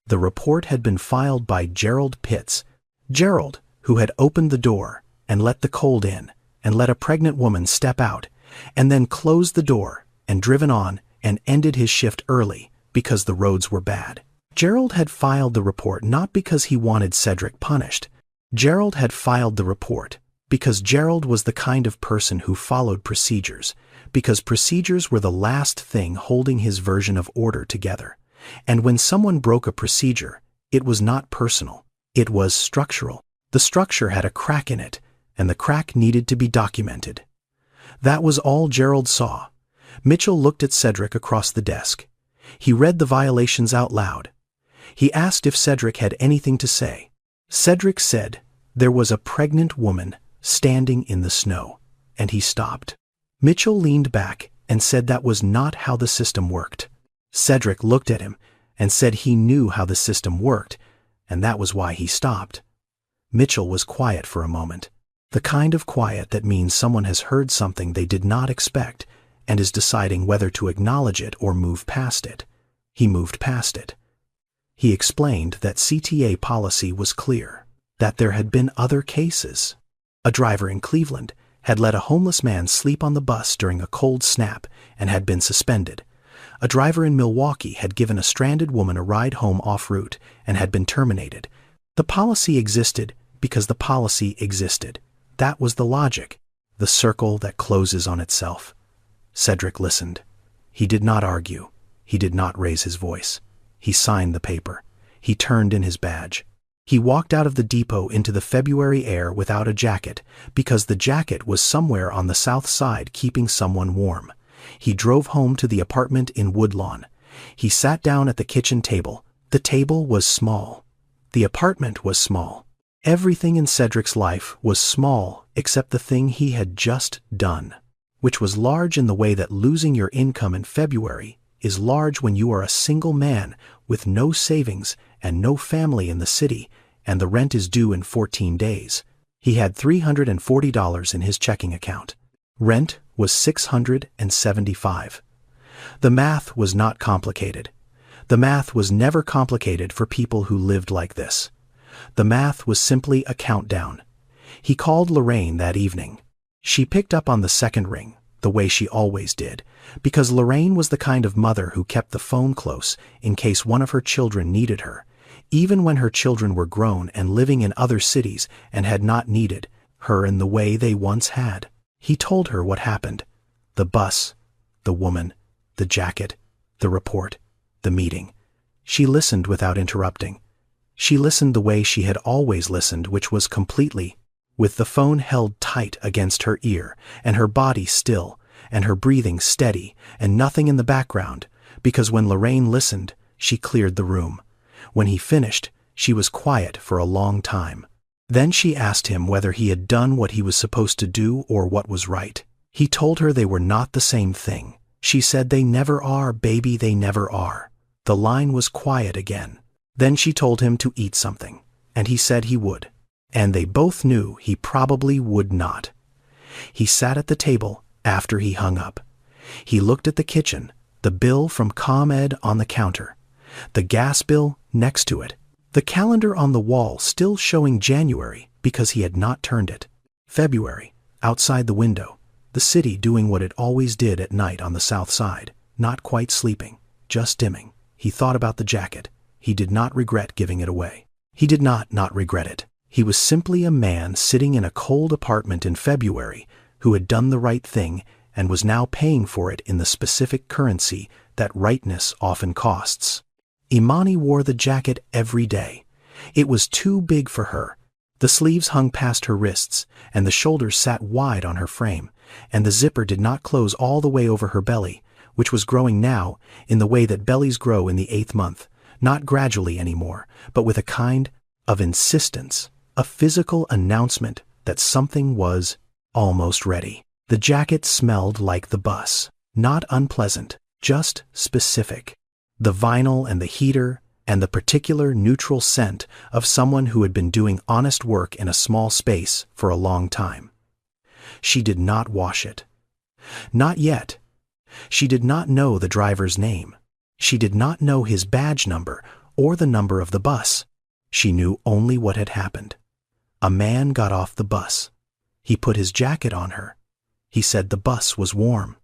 The report had been filed by Gerald Pitts. Gerald, who had opened the door and let the cold in and let a pregnant woman step out and then closed the door and driven on and ended his shift early because the roads were bad. Gerald had filed the report not because he wanted Cedric punished. Gerald had filed the report because Gerald was the kind of person who followed procedures, because procedures were the last thing holding his version of order together. And when someone broke a procedure, it was not personal. It was structural. The structure had a crack in it, and the crack needed to be documented. That was all Gerald saw. Mitchell looked at Cedric across the desk. He read the violations out loud. He asked if Cedric had anything to say. Cedric said there was a pregnant woman standing in the snow, and he stopped. Mitchell leaned back and said that was not how the system worked. Cedric looked at him and said he knew how the system worked, and that was why he stopped. Mitchell was quiet for a moment, the kind of quiet that means someone has heard something they did not expect and is deciding whether to acknowledge it or move past it. He moved past it. He explained that CTA policy was clear, that there had been other cases. A driver in Cleveland had let a homeless man sleep on the bus during a cold snap and had been suspended. A driver in Milwaukee had given a stranded woman a ride home en route and had been terminated. The policy existed because the policy existed. That was the logic, the circle that closes on itself. Cedric listened. He did not argue. He did not raise his voice. He signed the paper. He turned in his badge. He walked out of the depot into the February air without a jacket because the jacket was somewhere on the south side keeping someone warm. He drove home to the apartment in Woodlawn. He sat down at the kitchen table. The table was small. The apartment was small. Everything in Cedric's life was small except the thing he had just done, which was large in the way that losing your income in February is large when you are a single man with no savings and no family in the city, and the rent is due in 14 days. He had $340 in his checking account. Rent was $675. The math was not complicated. The math was never complicated for people who lived like this. The math was simply a countdown. He called Lorraine that evening. She picked up on the second ring, the way she always did, because Lorraine was the kind of mother who kept the phone close in case one of her children needed her, even when her children were grown and living in other cities and had not needed her in the way they once had. He told her what happened. The bus, the woman, the jacket, the report, the meeting. She listened without interrupting. She listened the way she had always listened, which was completely, with the phone held tight against her ear, and her body still, and her breathing steady, and nothing in the background, because when Lorraine listened, she cleared the room. When he finished, she was quiet for a long time. Then she asked him whether he had done what he was supposed to do or what was right. He told her they were not the same thing. She said, "They never are, baby, they never are." The line was quiet again. Then she told him to eat something, and he said he would. And they both knew he probably would not. He sat at the table after he hung up. He looked at the kitchen, the bill from ComEd on the counter, the gas bill next to it, the calendar on the wall still showing January because he had not turned it, February, outside the window, the city doing what it always did at night on the south side, not quite sleeping, just dimming. He thought about the jacket. He did not regret giving it away. He did not regret it. He was simply a man sitting in a cold apartment in February who had done the right thing and was now paying for it in the specific currency that rightness often costs. Imani wore the jacket every day. It was too big for her. The sleeves hung past her wrists, and the shoulders sat wide on her frame, and the zipper did not close all the way over her belly, which was growing now in the way that bellies grow in the 8th month, not gradually anymore, but with a kind of insistence, a physical announcement that something was almost ready. The jacket smelled like the bus, not unpleasant, just specific. The vinyl and the heater and the particular neutral scent of someone who had been doing honest work in a small space for a long time. She did not wash it. Not yet. She did not know the driver's name. She did not know his badge number or the number of the bus. She knew only what had happened. A man got off the bus. He put his jacket on her. He said the bus was warm.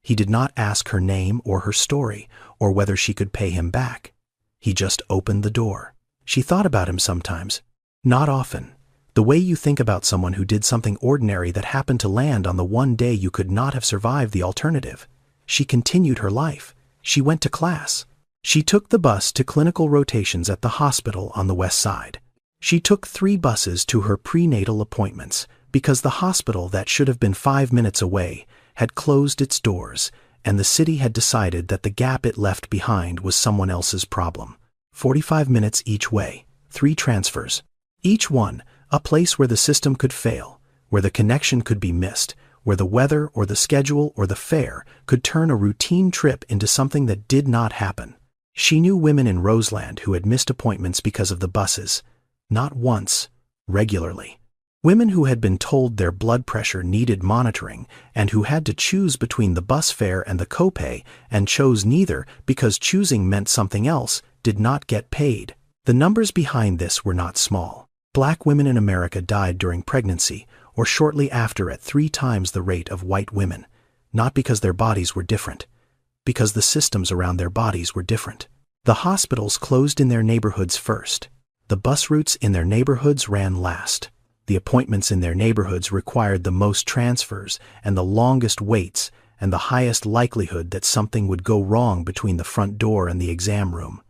He did not ask her name or her story or whether she could pay him back. He just opened the door. She thought about him sometimes. Not often. The way you think about someone who did something ordinary that happened to land on the one day you could not have survived the alternative. She continued her life. She went to class. She took the bus to clinical rotations at the hospital on the west side. She took 3 buses to her prenatal appointments because the hospital that should have been 5 minutes away had closed its doors, and the city had decided that the gap it left behind was someone else's problem. 45 minutes each way, 3 transfers. Each one, a place where the system could fail, where the connection could be missed, where the weather or the schedule or the fare could turn a routine trip into something that did not happen. She knew women in Roseland who had missed appointments because of the buses. Not once, regularly. Women who had been told their blood pressure needed monitoring and who had to choose between the bus fare and the copay and chose neither because choosing meant something else, did not get paid. The numbers behind this were not small. Black women in America died during pregnancy or shortly after at 3 times the rate of white women, not because their bodies were different, because the systems around their bodies were different. The hospitals closed in their neighborhoods first. The bus routes in their neighborhoods ran last. The appointments in their neighborhoods required the most transfers and the longest waits and the highest likelihood that something would go wrong between the front door and the exam room.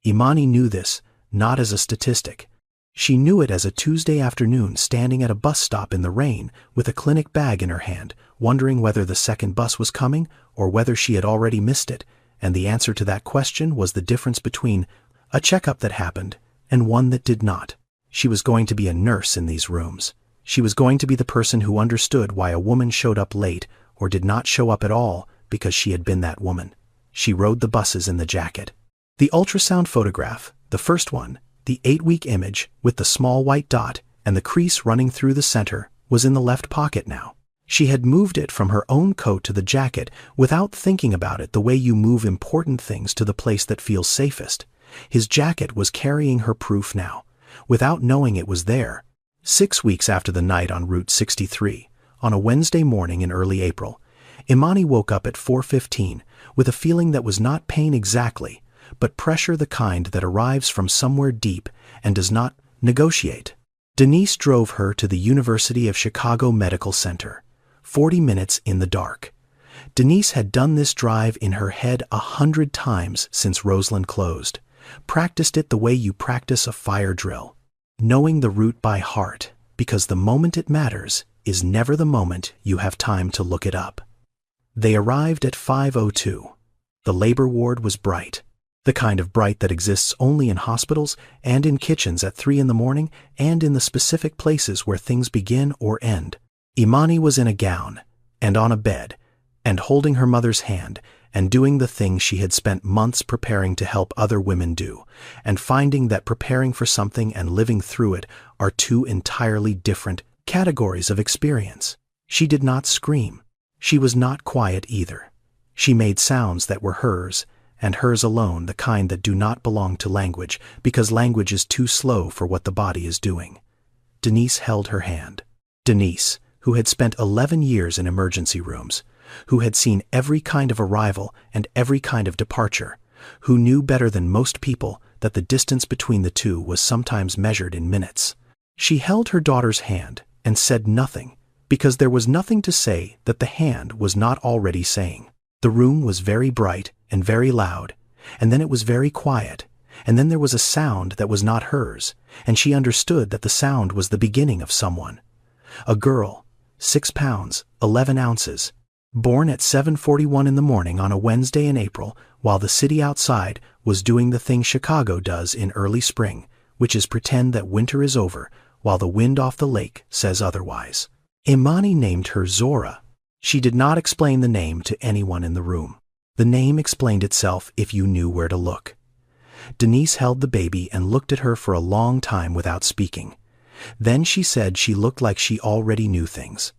Imani knew this, not as a statistic. She knew it as a Tuesday afternoon standing at a bus stop in the rain with a clinic bag in her hand, wondering whether the second bus was coming or whether she had already missed it, and the answer to that question was the difference between a checkup that happened and one that did not. She was going to be a nurse in these rooms. She was going to be the person who understood why a woman showed up late or did not show up at all because she had been that woman. She rode the buses in the jacket. The ultrasound photograph, the first one, the 8-week image with the small white dot and the crease running through the center, was in the left pocket now. She had moved it from her own coat to the jacket without thinking about it the way you move important things to the place that feels safest. His jacket was carrying her proof now, without knowing it was there. 6 weeks after the night on Route 63, on a Wednesday morning in early April, Imani woke up at 4:15 with a feeling that was not pain exactly, but pressure the kind that arrives from somewhere deep and does not negotiate. Denise drove her to the University of Chicago Medical Center, 40 minutes in the dark. Denise had done this drive in her head 100 times since Roseland closed, practiced it the way you practice a fire drill, knowing the route by heart, because the moment it matters is never the moment you have time to look it up. They arrived at 5:02. The labor ward was bright. The kind of bright that exists only in hospitals and in kitchens at 3 in the morning and in the specific places where things begin or end. Imani was in a gown and on a bed and holding her mother's hand and doing the thing she had spent months preparing to help other women do, and finding that preparing for something and living through it are two entirely different categories of experience. She did not scream. She was not quiet either. She made sounds that were hers, and hers alone, the kind that do not belong to language, because language is too slow for what the body is doing. Denise held her hand. Denise, who had spent 11 years in emergency rooms, who had seen every kind of arrival and every kind of departure, who knew better than most people that the distance between the two was sometimes measured in minutes. She held her daughter's hand and said nothing, because there was nothing to say that the hand was not already saying. The room was very bright and very loud, and then it was very quiet, and then there was a sound that was not hers, and she understood that the sound was the beginning of someone. A girl, 6 pounds, 11 ounces, born at 7:41 in the morning on a Wednesday in April, while the city outside was doing the thing Chicago does in early spring, which is pretend that winter is over, while the wind off the lake says otherwise. Imani named her Zora. She did not explain the name to anyone in the room. The name explained itself if you knew where to look. Denise held the baby and looked at her for a long time without speaking. Then she said she looked like she already knew things.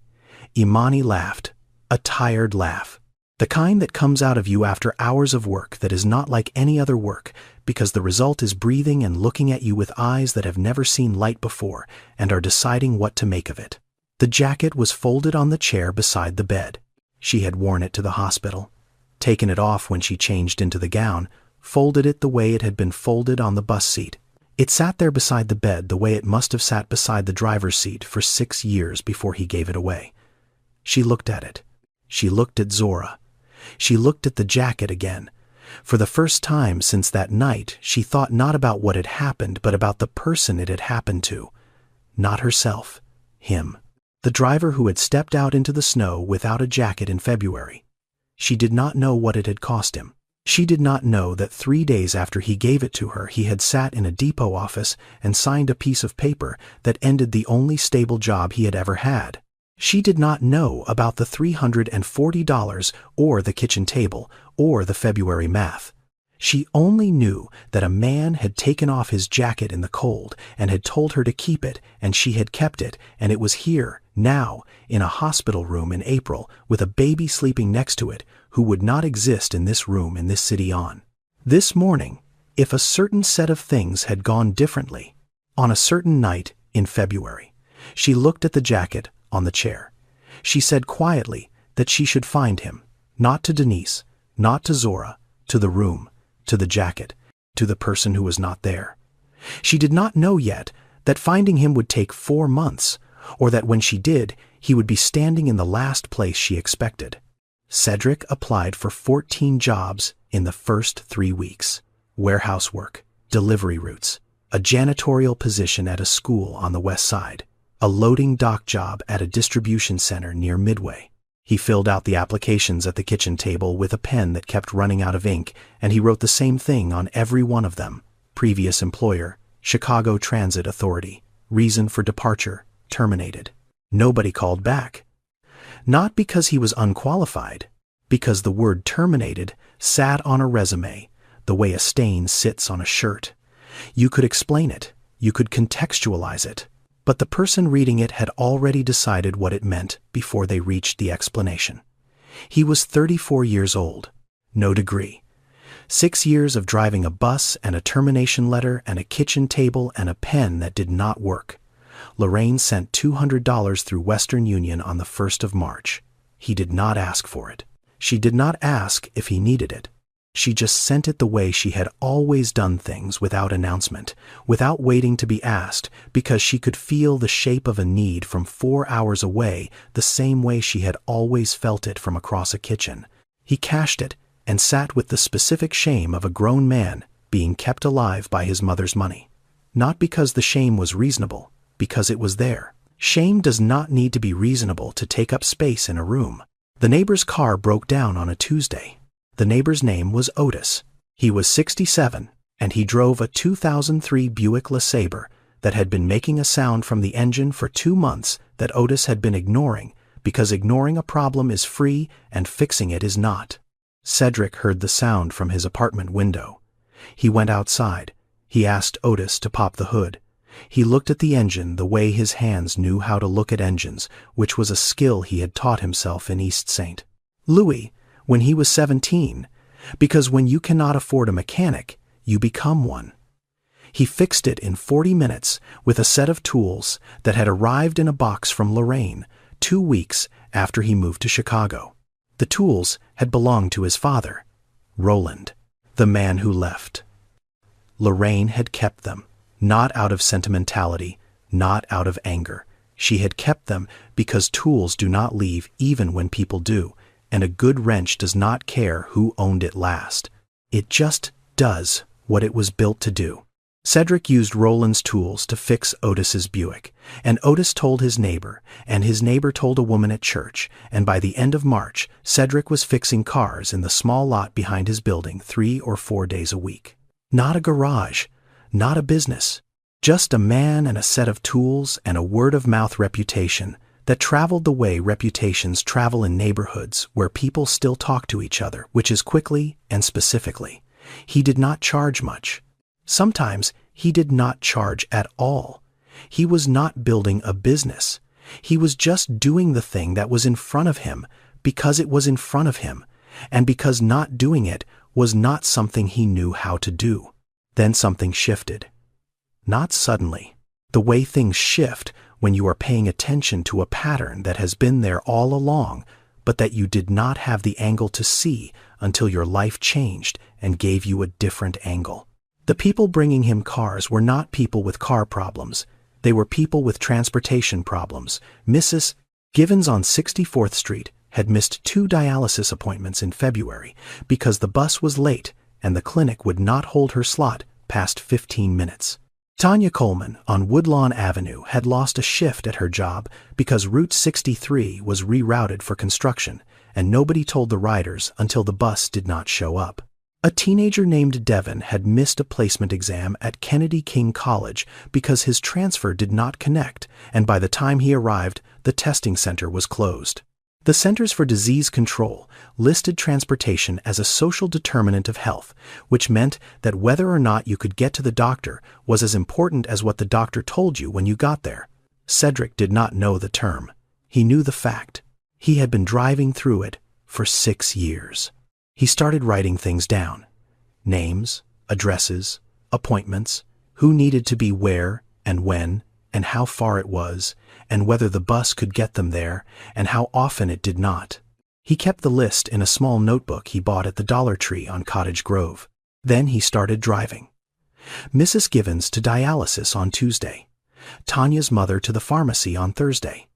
Imani laughed, a tired laugh, the kind that comes out of you after hours of work that is not like any other work, because the result is breathing and looking at you with eyes that have never seen light before and are deciding what to make of it. The jacket was folded on the chair beside the bed. She had worn it to the hospital, taken it off when she changed into the gown, folded it the way it had been folded on the bus seat. It sat there beside the bed the way it must have sat beside the driver's seat for 6 years before he gave it away. She looked at it. She looked at Zora. She looked at the jacket again. For the first time since that night, she thought not about what had happened, but about the person it had happened to. Not herself, him. The driver who had stepped out into the snow without a jacket in February. She did not know what it had cost him. She did not know that 3 days after he gave it to her, he had sat in a depot office and signed a piece of paper that ended the only stable job he had ever had. She did not know about the $340 or the kitchen table or the February math. She only knew that a man had taken off his jacket in the cold and had told her to keep it, and she had kept it, and it was here, now, in a hospital room in April, with a baby sleeping next to it, who would not exist in this room in this city on. This morning, if a certain set of things had gone differently, on a certain night in February, she looked at the jacket on the chair. She said quietly that she should find him, not to Denise, not to Zora, to the room, to the jacket, to the person who was not there. She did not know yet that finding him would take 4 months, or that when she did, he would be standing in the last place she expected. Cedric applied for 14 jobs in the first 3 weeks. Warehouse work, delivery routes, a janitorial position at a school on the west side, a loading dock job at a distribution center near Midway. He filled out the applications at the kitchen table with a pen that kept running out of ink, and he wrote the same thing on every one of them. Previous employer, Chicago Transit Authority. Reason for departure, terminated. Nobody called back. Not because he was unqualified, because the word terminated sat on a resume, the way a stain sits on a shirt. You could explain it, you could contextualize it, but the person reading it had already decided what it meant before they reached the explanation. He was 34 years old, no degree. 6 years of driving a bus and a termination letter and a kitchen table and a pen that did not work. Lorraine sent $200 through Western Union on the 1st of March. He did not ask for it. She did not ask if he needed it. She just sent it the way she had always done things, without announcement, without waiting to be asked, because she could feel the shape of a need from 4 hours away, the same way she had always felt it from across a kitchen. He cashed it and sat with the specific shame of a grown man being kept alive by his mother's money. Not because the shame was reasonable, because it was there. Shame does not need to be reasonable to take up space in a room. The neighbor's car broke down on a Tuesday. The neighbor's name was Otis. He was 67, and he drove a 2003 Buick LeSabre that had been making a sound from the engine for 2 months that Otis had been ignoring, because ignoring a problem is free and fixing it is not. Cedric heard the sound from his apartment window. He went outside. He asked Otis to pop the hood. He looked at the engine the way his hands knew how to look at engines, which was a skill he had taught himself in East St. Louis when he was 17, because when you cannot afford a mechanic, you become one. He fixed it in 40 minutes with a set of tools that had arrived in a box from Lorraine 2 weeks after he moved to Chicago. The tools had belonged to his father, Roland, the man who left. Lorraine had kept them, not out of sentimentality, not out of anger. She had kept them because tools do not leave even when people do, and a good wrench does not care who owned it last. It just does what it was built to do. Cedric used Roland's tools to fix Otis's Buick, and Otis told his neighbor, and his neighbor told a woman at church, and by the end of March, Cedric was fixing cars in the small lot behind his building 3 or 4 days a week. Not a garage, not a business, just a man and a set of tools and a word-of-mouth reputation that traveled the way reputations travel in neighborhoods where people still talk to each other, which is quickly and specifically. He did not charge much. Sometimes he did not charge at all. He was not building a business. He was just doing the thing that was in front of him because it was in front of him, and because not doing it was not something he knew how to do. Then something shifted. Not suddenly. The way things shift when you are paying attention to a pattern that has been there all along, but that you did not have the angle to see until your life changed and gave you a different angle. The people bringing him cars were not people with car problems. They were people with transportation problems. Mrs. Givens on 64th Street had missed 2 dialysis appointments in February because the bus was late and the clinic would not hold her slot past 15 minutes. Tanya Coleman on Woodlawn Avenue had lost a shift at her job because Route 63 was rerouted for construction, and nobody told the riders until the bus did not show up. A teenager named Devin had missed a placement exam at Kennedy King College because his transfer did not connect, and by the time he arrived, the testing center was closed. The Centers for Disease Control listed transportation as a social determinant of health, which meant that whether or not you could get to the doctor was as important as what the doctor told you when you got there. Cedric did not know the term. He knew the fact. He had been driving through it for 6 years. He started writing things down. Names, addresses, appointments, who needed to be where and when, and how far it was, and whether the bus could get them there, and how often it did not. He kept the list in a small notebook he bought at the Dollar Tree on Cottage Grove. Then he started driving. Mrs. Givens to dialysis on Tuesday. Tanya's mother to the pharmacy on Thursday.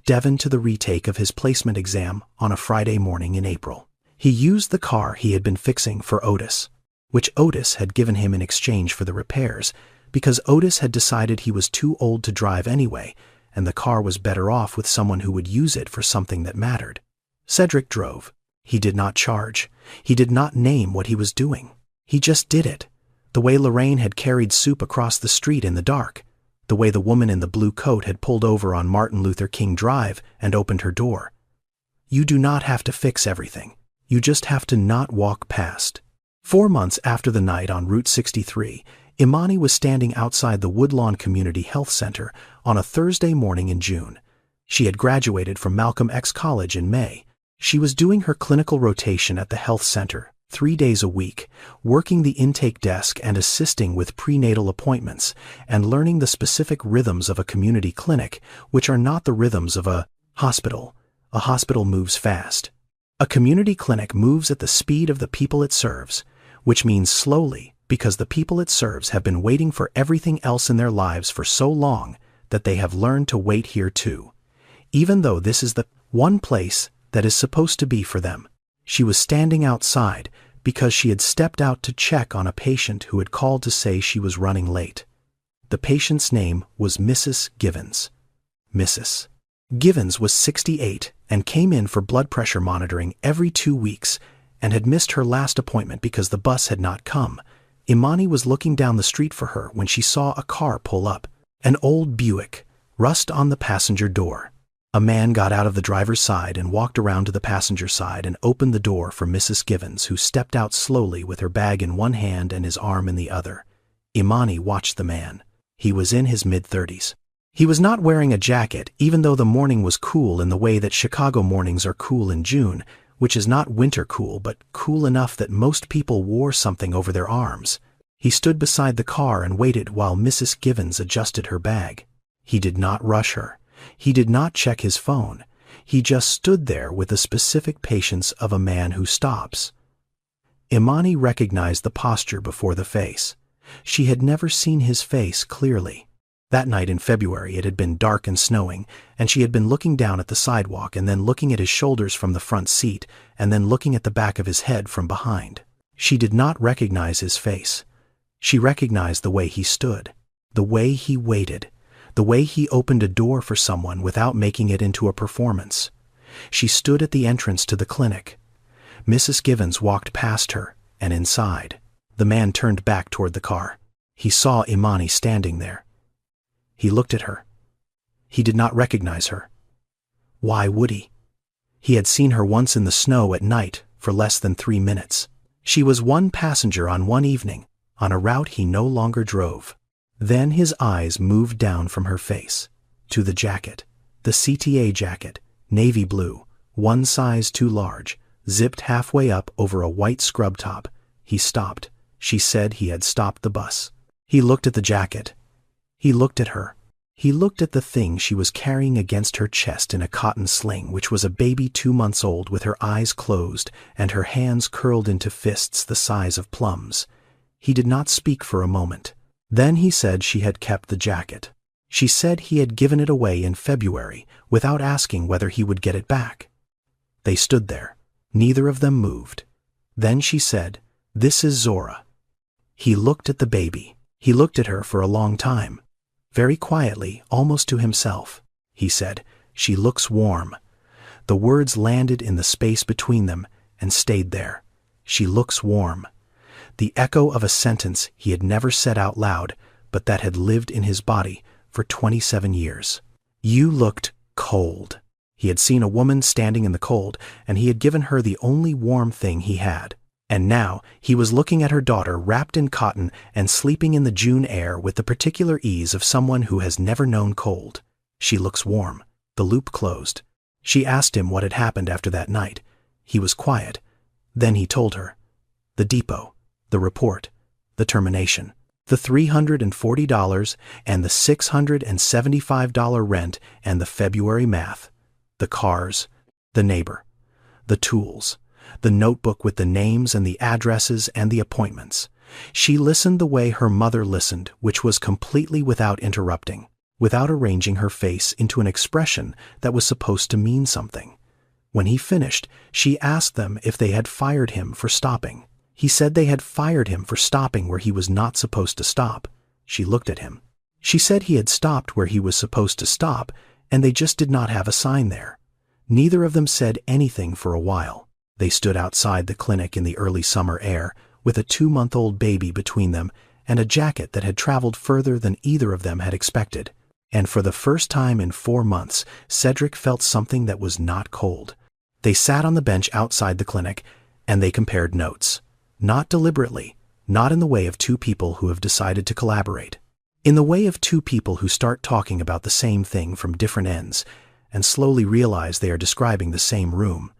Devin to the retake of his placement exam on a Friday morning in April. He used the car he had been fixing for Otis, which Otis had given him in exchange for the repairs, because Otis had decided he was too old to drive anyway, and the car was better off with someone who would use it for something that mattered. Cedric drove. He did not charge. He did not name what he was doing. He just did it. The way Lorraine had carried soup across the street in the dark. The way the woman in the blue coat had pulled over on Martin Luther King Drive and opened her door. You do not have to fix everything. You just have to not walk past. 4 months after the night on Route 63, Imani was standing outside the Woodlawn Community Health Center on a Thursday morning in June. She had graduated from Malcolm X College in May. She was doing her clinical rotation at the health center 3 days a week, working the intake desk and assisting with prenatal appointments, and learning the specific rhythms of a community clinic, which are not the rhythms of a hospital. A hospital moves fast. A community clinic moves at the speed of the people it serves, which means slowly, because the people it serves have been waiting for everything else in their lives for so long that they have learned to wait here too, even though this is the one place that is supposed to be for them. She was standing outside because she had stepped out to check on a patient who had called to say she was running late. The patient's name was Mrs. Givens. Mrs. Givens was 68 and came in for blood pressure monitoring every 2 weeks and had missed her last appointment because the bus had not come. Imani was looking down the street for her when she saw a car pull up. An old Buick, rust on the passenger door. A man got out of the driver's side and walked around to the passenger side and opened the door for Mrs. Givens, who stepped out slowly with her bag in one hand and his arm in the other. Imani watched the man. He was in his mid-30s. He was not wearing a jacket, even though the morning was cool in the way that Chicago mornings are cool in June, which is not winter cool, but cool enough that most people wore something over their arms. He stood beside the car and waited while Mrs. Givens adjusted her bag. He did not rush her. He did not check his phone. He just stood there with the specific patience of a man who stops. Imani recognized the posture before the face. She had never seen his face clearly. That night in February it had been dark and snowing, and she had been looking down at the sidewalk and then looking at his shoulders from the front seat and then looking at the back of his head from behind. She did not recognize his face. She recognized the way he stood, the way he waited, the way he opened a door for someone without making it into a performance. She stood at the entrance to the clinic. Mrs. Givens walked past her and inside. The man turned back toward the car. He saw Imani standing there. He looked at her. He did not recognize her. Why would he? He had seen her once in the snow at night for less than 3 minutes. She was one passenger on one evening, on a route he no longer drove. Then his eyes moved down from her face to the jacket, the CTA jacket, navy blue, one size too large, zipped halfway up over a white scrub top. He stopped. She said he had stopped the bus. He looked at the jacket. He looked at her. He looked at the thing she was carrying against her chest in a cotton sling, which was a baby 2 months old with her eyes closed and her hands curled into fists the size of plums. He did not speak for a moment. Then he said she had kept the jacket. She said he had given it away in February without asking whether he would get it back. They stood there. Neither of them moved. Then she said, "This is Zora." He looked at the baby. He looked at her for a long time. Very quietly, almost to himself, he said, "She looks warm." The words landed in the space between them and stayed there. She looks warm. The echo of a sentence he had never said out loud, but that had lived in his body for 27 years. You looked cold. He had seen a woman standing in the cold, and he had given her the only warm thing he had. And now he was looking at her daughter wrapped in cotton and sleeping in the June air with the particular ease of someone who has never known cold. She looks warm. The loop closed. She asked him what had happened after that night. He was quiet. Then he told her. The depot, the report, the termination, the $340 and the $675 rent and the February math, the cars, the neighbor, the tools, the notebook with the names and the addresses and the appointments. She listened the way her mother listened, which was completely without interrupting, without arranging her face into an expression that was supposed to mean something. When he finished, she asked them if they had fired him for stopping. He said they had fired him for stopping where he was not supposed to stop. She looked at him. She said he had stopped where he was supposed to stop, and they just did not have a sign there. Neither of them said anything for a while. They stood outside the clinic in the early summer air, with a 2-month-old baby between them and a jacket that had traveled further than either of them had expected. And for the first time in 4 months, Cedric felt something that was not cold. They sat on the bench outside the clinic, and they compared notes. Not deliberately, not in the way of two people who have decided to collaborate. In the way of two people who start talking about the same thing from different ends, and slowly realize they are describing the same room.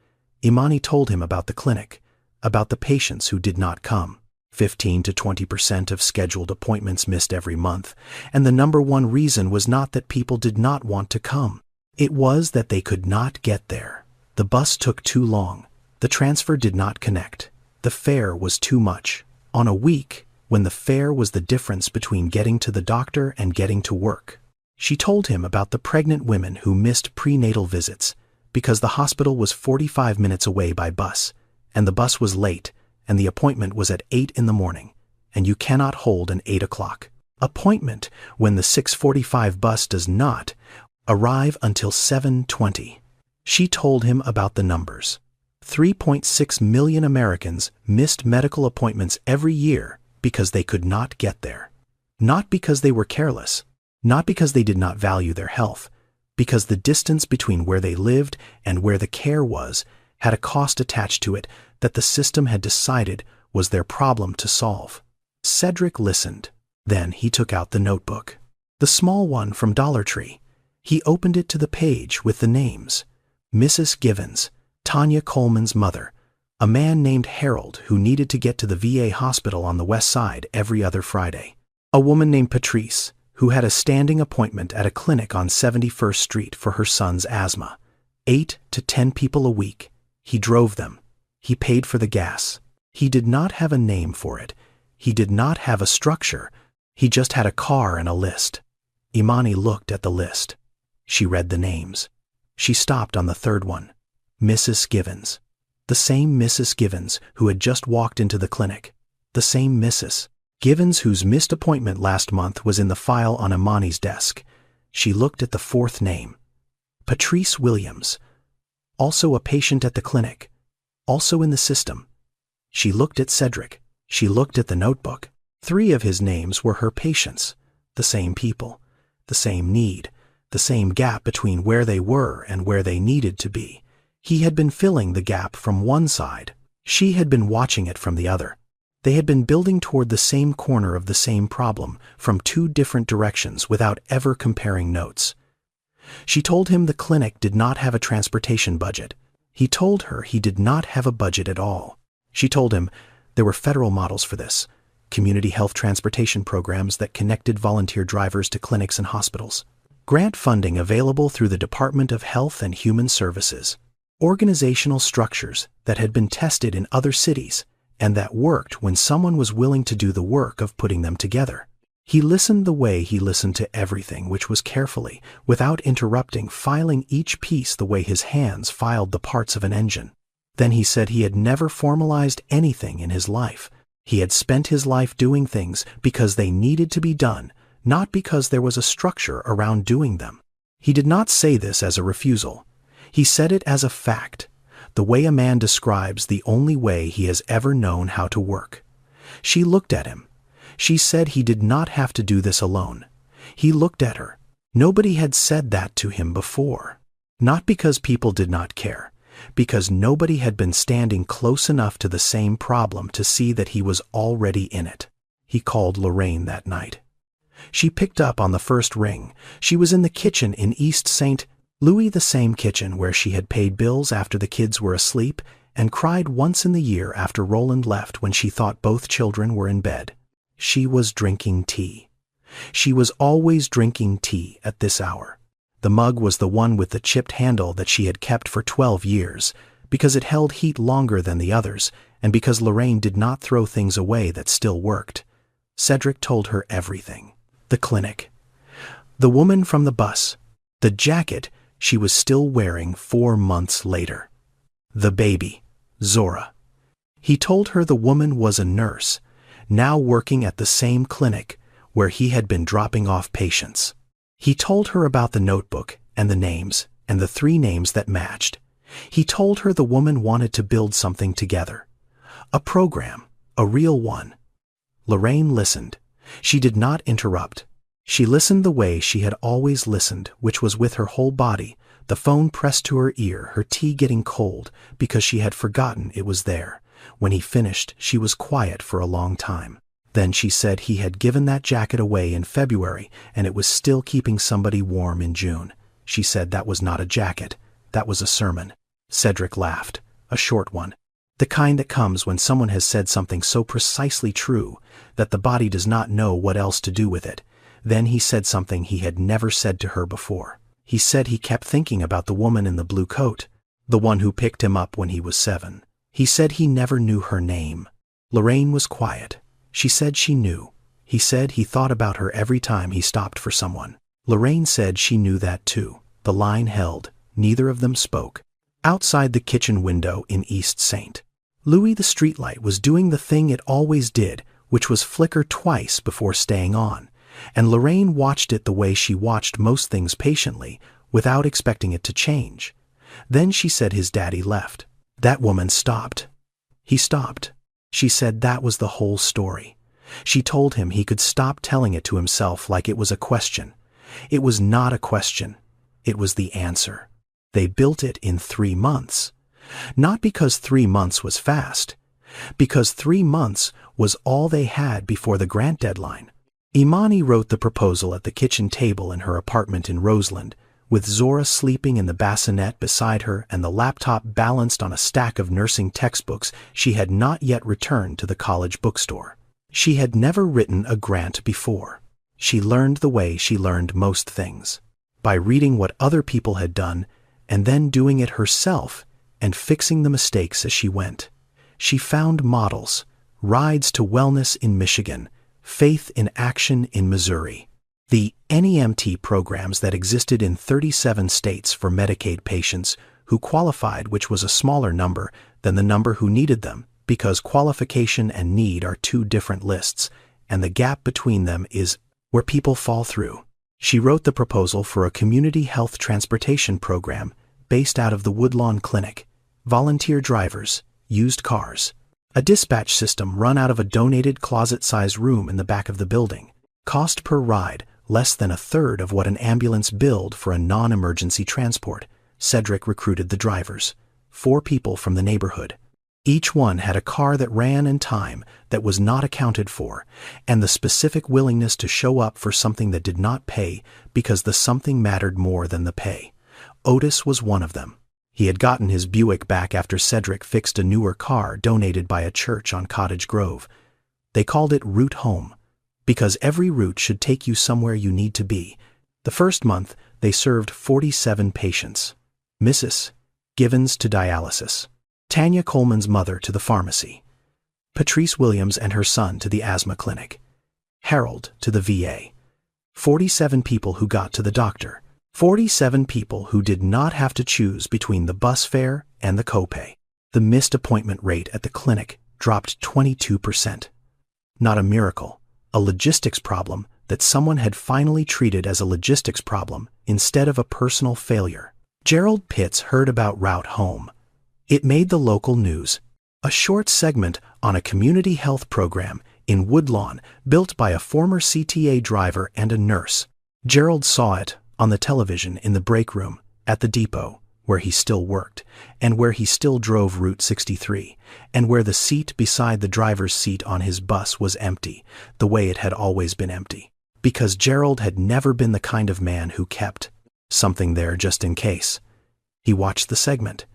Imani told him about the clinic, about the patients who did not come. 15 to 20% of scheduled appointments missed every month, and the number one reason was not that people did not want to come. It was that they could not get there. The bus took too long. The transfer did not connect. The fare was too much. On a week, when the fare was the difference between getting to the doctor and getting to work. She told him about the pregnant women who missed prenatal visits, because the hospital was 45 minutes away by bus, and the bus was late, and the appointment was at 8 in the morning, and you cannot hold an 8 o'clock appointment when the 6:45 bus does not, arrive until 7:20. She told him about the numbers. 3.6 million Americans missed medical appointments every year because they could not get there. Not because they were careless, not because they did not value their health, because the distance between where they lived and where the care was had a cost attached to it that the system had decided was their problem to solve. Cedric listened. Then he took out the notebook. The small one from Dollar Tree. He opened it to the page with the names. Mrs. Givens, Tanya Coleman's mother, a man named Harold who needed to get to the VA hospital on the west side every other Friday. A woman named Patrice, who had a standing appointment at a clinic on 71st Street for her son's asthma. 8 to 10 people a week. He drove them. He paid for the gas. He did not have a name for it. He did not have a structure. He just had a car and a list. Imani looked at the list. She read the names. She stopped on the third one. Mrs. Givens. The same Mrs. Givens who had just walked into the clinic. The same Mrs. Givens whose missed appointment last month was in the file on Imani's desk. She looked at the fourth name. Patrice Williams. Also a patient at the clinic. Also in the system. She looked at Cedric. She looked at the notebook. 3 of his names were her patients. The same people. The same need. The same gap between where they were and where they needed to be. He had been filling the gap from one side. She had been watching it from the other. They had been building toward the same corner of the same problem from 2 different directions without ever comparing notes. She told him the clinic did not have a transportation budget. He told her he did not have a budget at all. She told him there were federal models for this, community health transportation programs that connected volunteer drivers to clinics and hospitals. Grant funding available through the Department of Health and Human Services. Organizational structures that had been tested in other cities and that worked when someone was willing to do the work of putting them together. He listened the way he listened to everything, which was carefully, without interrupting, filing each piece the way his hands filed the parts of an engine. Then he said he had never formalized anything in his life. He had spent his life doing things because they needed to be done, not because there was a structure around doing them. He did not say this as a refusal. He said it as a fact, the way a man describes the only way he has ever known how to work. She looked at him. She said he did not have to do this alone. He looked at her. Nobody had said that to him before. Not because people did not care, because nobody had been standing close enough to the same problem to see that he was already in it. He called Lorraine that night. She picked up on the first ring. She was in the kitchen in East St. Louis, the same kitchen where she had paid bills after the kids were asleep and cried once in the year after Roland left when she thought both children were in bed. She was drinking tea. She was always drinking tea at this hour. The mug was the one with the chipped handle that she had kept for 12 years, because it held heat longer than the others, and because Lorraine did not throw things away that still worked. Cedric told her everything. The clinic. The woman from the bus. The jacket she was still wearing 4 months later. The baby, Zora. He told her the woman was a nurse, now working at the same clinic where he had been dropping off patients. He told her about the notebook and the names and the 3 names that matched. He told her the woman wanted to build something together. A program, a real one. Lorraine listened. She did not interrupt. She listened the way she had always listened, which was with her whole body, the phone pressed to her ear, her tea getting cold because she had forgotten it was there. When he finished, she was quiet for a long time. Then she said he had given that jacket away in February and it was still keeping somebody warm in June. She said that was not a jacket, that was a sermon. Cedric laughed, a short one. The kind that comes when someone has said something so precisely true that the body does not know what else to do with it. Then he said something he had never said to her before. He said he kept thinking about the woman in the blue coat, the one who picked him up when he was 7. He said he never knew her name. Lorraine was quiet. She said she knew. He said he thought about her every time he stopped for someone. Lorraine said she knew that too. The line held. Neither of them spoke. Outside the kitchen window in East St. Louis, the streetlight was doing the thing it always did, which was flicker twice before staying on. And Lorraine watched it the way she watched most things patiently, without expecting it to change. Then she said his daddy left. That woman stopped. He stopped. She said that was the whole story. She told him he could stop telling it to himself like it was a question. It was not a question. It was the answer. They built it in 3 months. Not because 3 months was fast. Because 3 months was all they had before the grant deadline. Imani wrote the proposal at the kitchen table in her apartment in Roseland, with Zora sleeping in the bassinet beside her and the laptop balanced on a stack of nursing textbooks she had not yet returned to the college bookstore. She had never written a grant before. She learned the way she learned most things, by reading what other people had done and then doing it herself and fixing the mistakes as she went. She found models, rides to wellness in Michigan, faith in action in Missouri. The NEMT programs that existed in 37 states for Medicaid patients who qualified, which was a smaller number than the number who needed them, because qualification and need are 2 different lists, and the gap between them is where people fall through. She wrote the proposal for a community health transportation program based out of the Woodlawn Clinic, volunteer drivers, used cars, a dispatch system run out of a donated closet-sized room in the back of the building, cost per ride less than 1/3 of what an ambulance billed for a non-emergency transport. Cedric recruited the drivers, 4 people from the neighborhood. Each one had a car that ran in time that was not accounted for, and the specific willingness to show up for something that did not pay because the something mattered more than the pay. Otis was one of them. He had gotten his Buick back after Cedric fixed a newer car donated by a church on Cottage Grove. They called it Route Home, because every route should take you somewhere you need to be. The first month, they served 47 patients. Mrs. Givens to dialysis, Tanya Coleman's mother to the pharmacy, Patrice Williams and her son to the asthma clinic, Harold to the VA. 47 people who got to the doctor. 47 people who did not have to choose between the bus fare and the copay. The missed appointment rate at the clinic dropped 22%. Not a miracle, a logistics problem that someone had finally treated as a logistics problem instead of a personal failure. Gerald Pitts heard about Route Home. It made the local news. A short segment on a community health program in Woodlawn built by a former CTA driver and a nurse. Gerald saw it on the television in the break room at the depot, where he still worked, and where he still drove Route 63, and where the seat beside the driver's seat on his bus was empty, the way it had always been empty. Because Gerald had never been the kind of man who kept something there just in case. He watched the segment.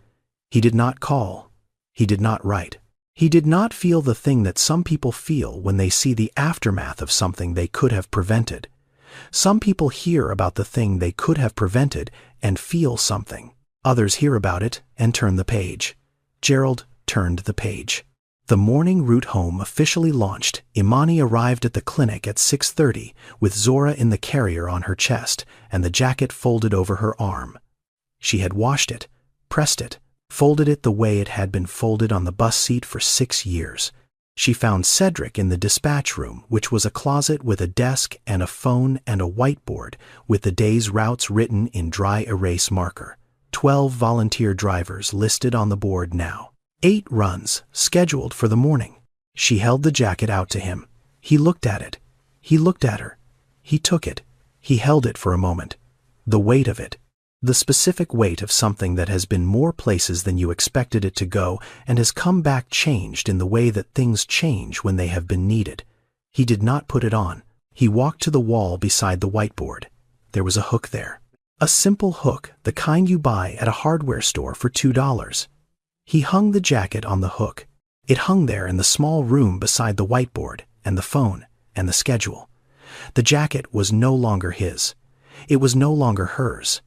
He did not call. He did not write. He did not feel the thing that some people feel when they see the aftermath of something they could have prevented. Some people hear about the thing they could have prevented and feel something. Others hear about it and turn the page. Gerald turned the page. The morning Route Home officially launched. Imani arrived at the clinic at 6:30 with Zora in the carrier on her chest and the jacket folded over her arm. She had washed it, pressed it, folded it the way it had been folded on the bus seat for 6 years. She found Cedric in the dispatch room, which was a closet with a desk and a phone and a whiteboard with the day's routes written in dry erase marker. 12 volunteer drivers listed on the board now. 8 runs scheduled for the morning. She held the jacket out to him. He looked at it. He looked at her. He took it. He held it for a moment. The weight of it. The specific weight of something that has been more places than you expected it to go and has come back changed in the way that things change when they have been needed. He did not put it on. He walked to the wall beside the whiteboard. There was a hook there. A simple hook, the kind you buy at a hardware store for $2. He hung the jacket on the hook. It hung there in the small room beside the whiteboard and the phone and the schedule. The jacket was no longer his. It was no longer hers.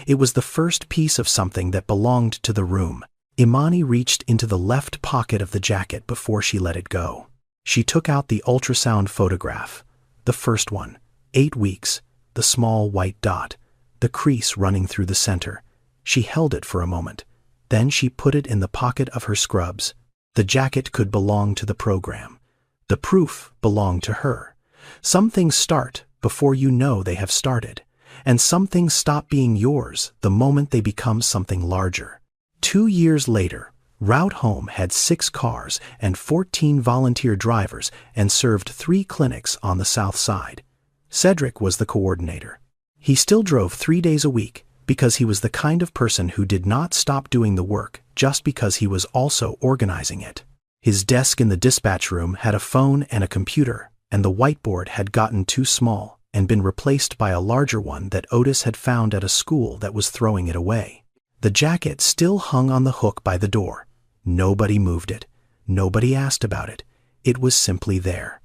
It was the first piece of something that belonged to the room. Imani reached into the left pocket of the jacket before she let it go. She took out the ultrasound photograph. The first one. 8 weeks. The small white dot. The crease running through the center. She held it for a moment. Then she put it in the pocket of her scrubs. The jacket could belong to the program. The proof belonged to her. Some things start before you know they have started. And some things stop being yours the moment they become something larger. 2 years later, Route Home had 6 cars and 14 volunteer drivers and served 3 clinics on the South Side. Cedric was the coordinator. He still drove 3 days a week because he was the kind of person who did not stop doing the work just because he was also organizing it. His desk in the dispatch room had a phone and a computer, and the whiteboard had gotten too small and been replaced by a larger one that Otis had found at a school that was throwing it away. The jacket still hung on the hook by the door. Nobody moved it. Nobody asked about it. It was simply there.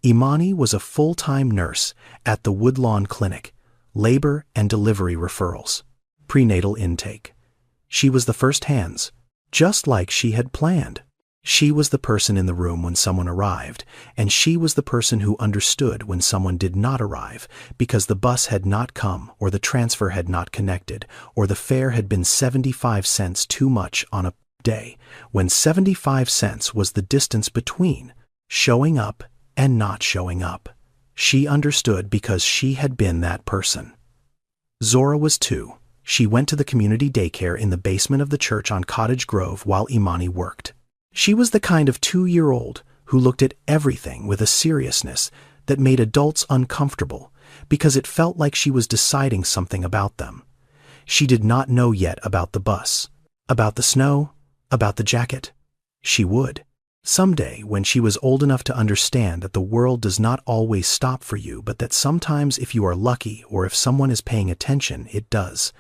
Imani was a full-time nurse at the Woodlawn Clinic, labor and delivery referrals, prenatal intake. She was the first hands, just like she had planned. She was the person in the room when someone arrived, and she was the person who understood when someone did not arrive because the bus had not come or the transfer had not connected or the fare had been 75 cents too much on a day when 75 cents was the distance between showing up and not showing up. She understood because she had been that person. Zora was 2. She went to the community daycare in the basement of the church on Cottage Grove while Imani worked. She was the kind of 2-year-old who looked at everything with a seriousness that made adults uncomfortable because it felt like she was deciding something about them. She did not know yet about the bus, about the snow, about the jacket. She would. Someday, when she was old enough to understand that the world does not always stop for you, but that sometimes if you are lucky or if someone is paying attention, it does.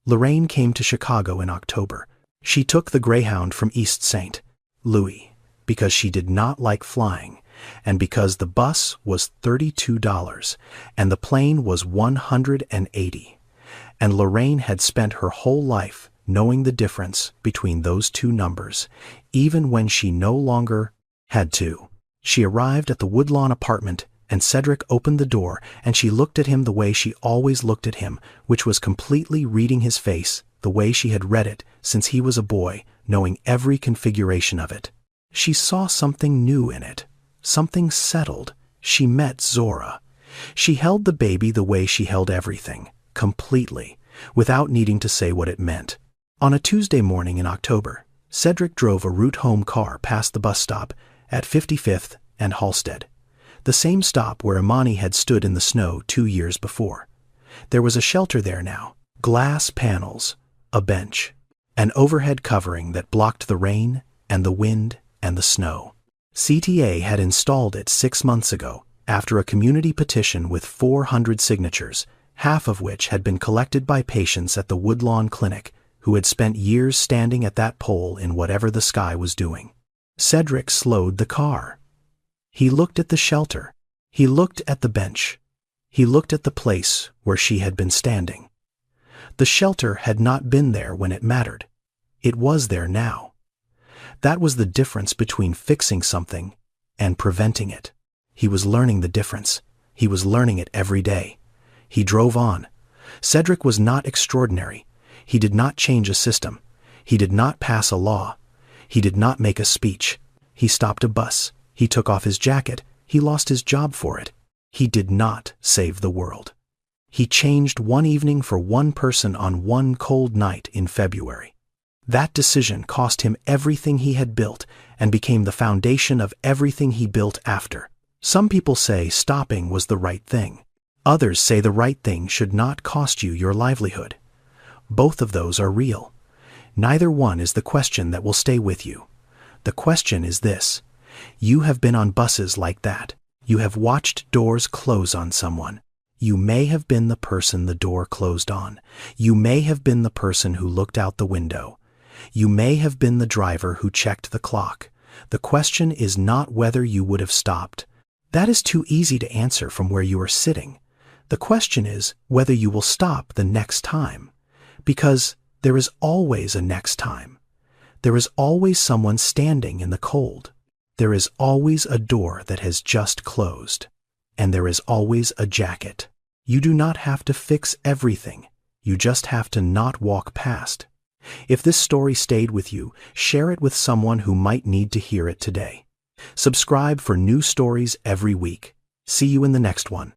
Lorraine came to Chicago in October. She took the Greyhound from East St. Louis because she did not like flying and because the bus was $32 and the plane was $180. And Lorraine had spent her whole life knowing the difference between those 2 numbers, even when she no longer had to. She arrived at the Woodlawn apartment, and Cedric opened the door, and she looked at him the way she always looked at him, which was completely reading his face, the way she had read it since he was a boy, knowing every configuration of it. She saw something new in it, something settled. She met Zora. She held the baby the way she held everything, completely, without needing to say what it meant. On a Tuesday morning in October, Cedric drove a Route Home car past the bus stop at 55th and Halsted, the same stop where Imani had stood in the snow 2 years before. There was a shelter there now, glass panels, a bench, an overhead covering that blocked the rain and the wind and the snow. CTA had installed it 6 months ago after a community petition with 400 signatures, half of which had been collected by patients at the Woodlawn Clinic who had spent years standing at that pole in whatever the sky was doing. Cedric slowed the car. He looked at the shelter. He looked at the bench. He looked at the place where she had been standing. The shelter had not been there when it mattered. It was there now. That was the difference between fixing something and preventing it. He was learning the difference. He was learning it every day. He drove on. Cedric was not extraordinary. He did not change a system. He did not pass a law. He did not make a speech. He stopped a bus. He took off his jacket. He lost his job for it. He did not save the world. He changed one evening for one person on one cold night in February. That decision cost him everything he had built and became the foundation of everything he built after. Some people say stopping was the right thing. Others say the right thing should not cost you your livelihood. Both of those are real. Neither one is the question that will stay with you. The question is this: you have been on buses like that. You have watched doors close on someone. You may have been the person the door closed on. You may have been the person who looked out the window. You may have been the driver who checked the clock. The question is not whether you would have stopped. That is too easy to answer from where you are sitting. The question is whether you will stop the next time. Because there is always a next time. There is always someone standing in the cold. There is always a door that has just closed. And there is always a jacket. You do not have to fix everything. You just have to not walk past. If this story stayed with you, share it with someone who might need to hear it today. Subscribe for new stories every week. See you in the next one.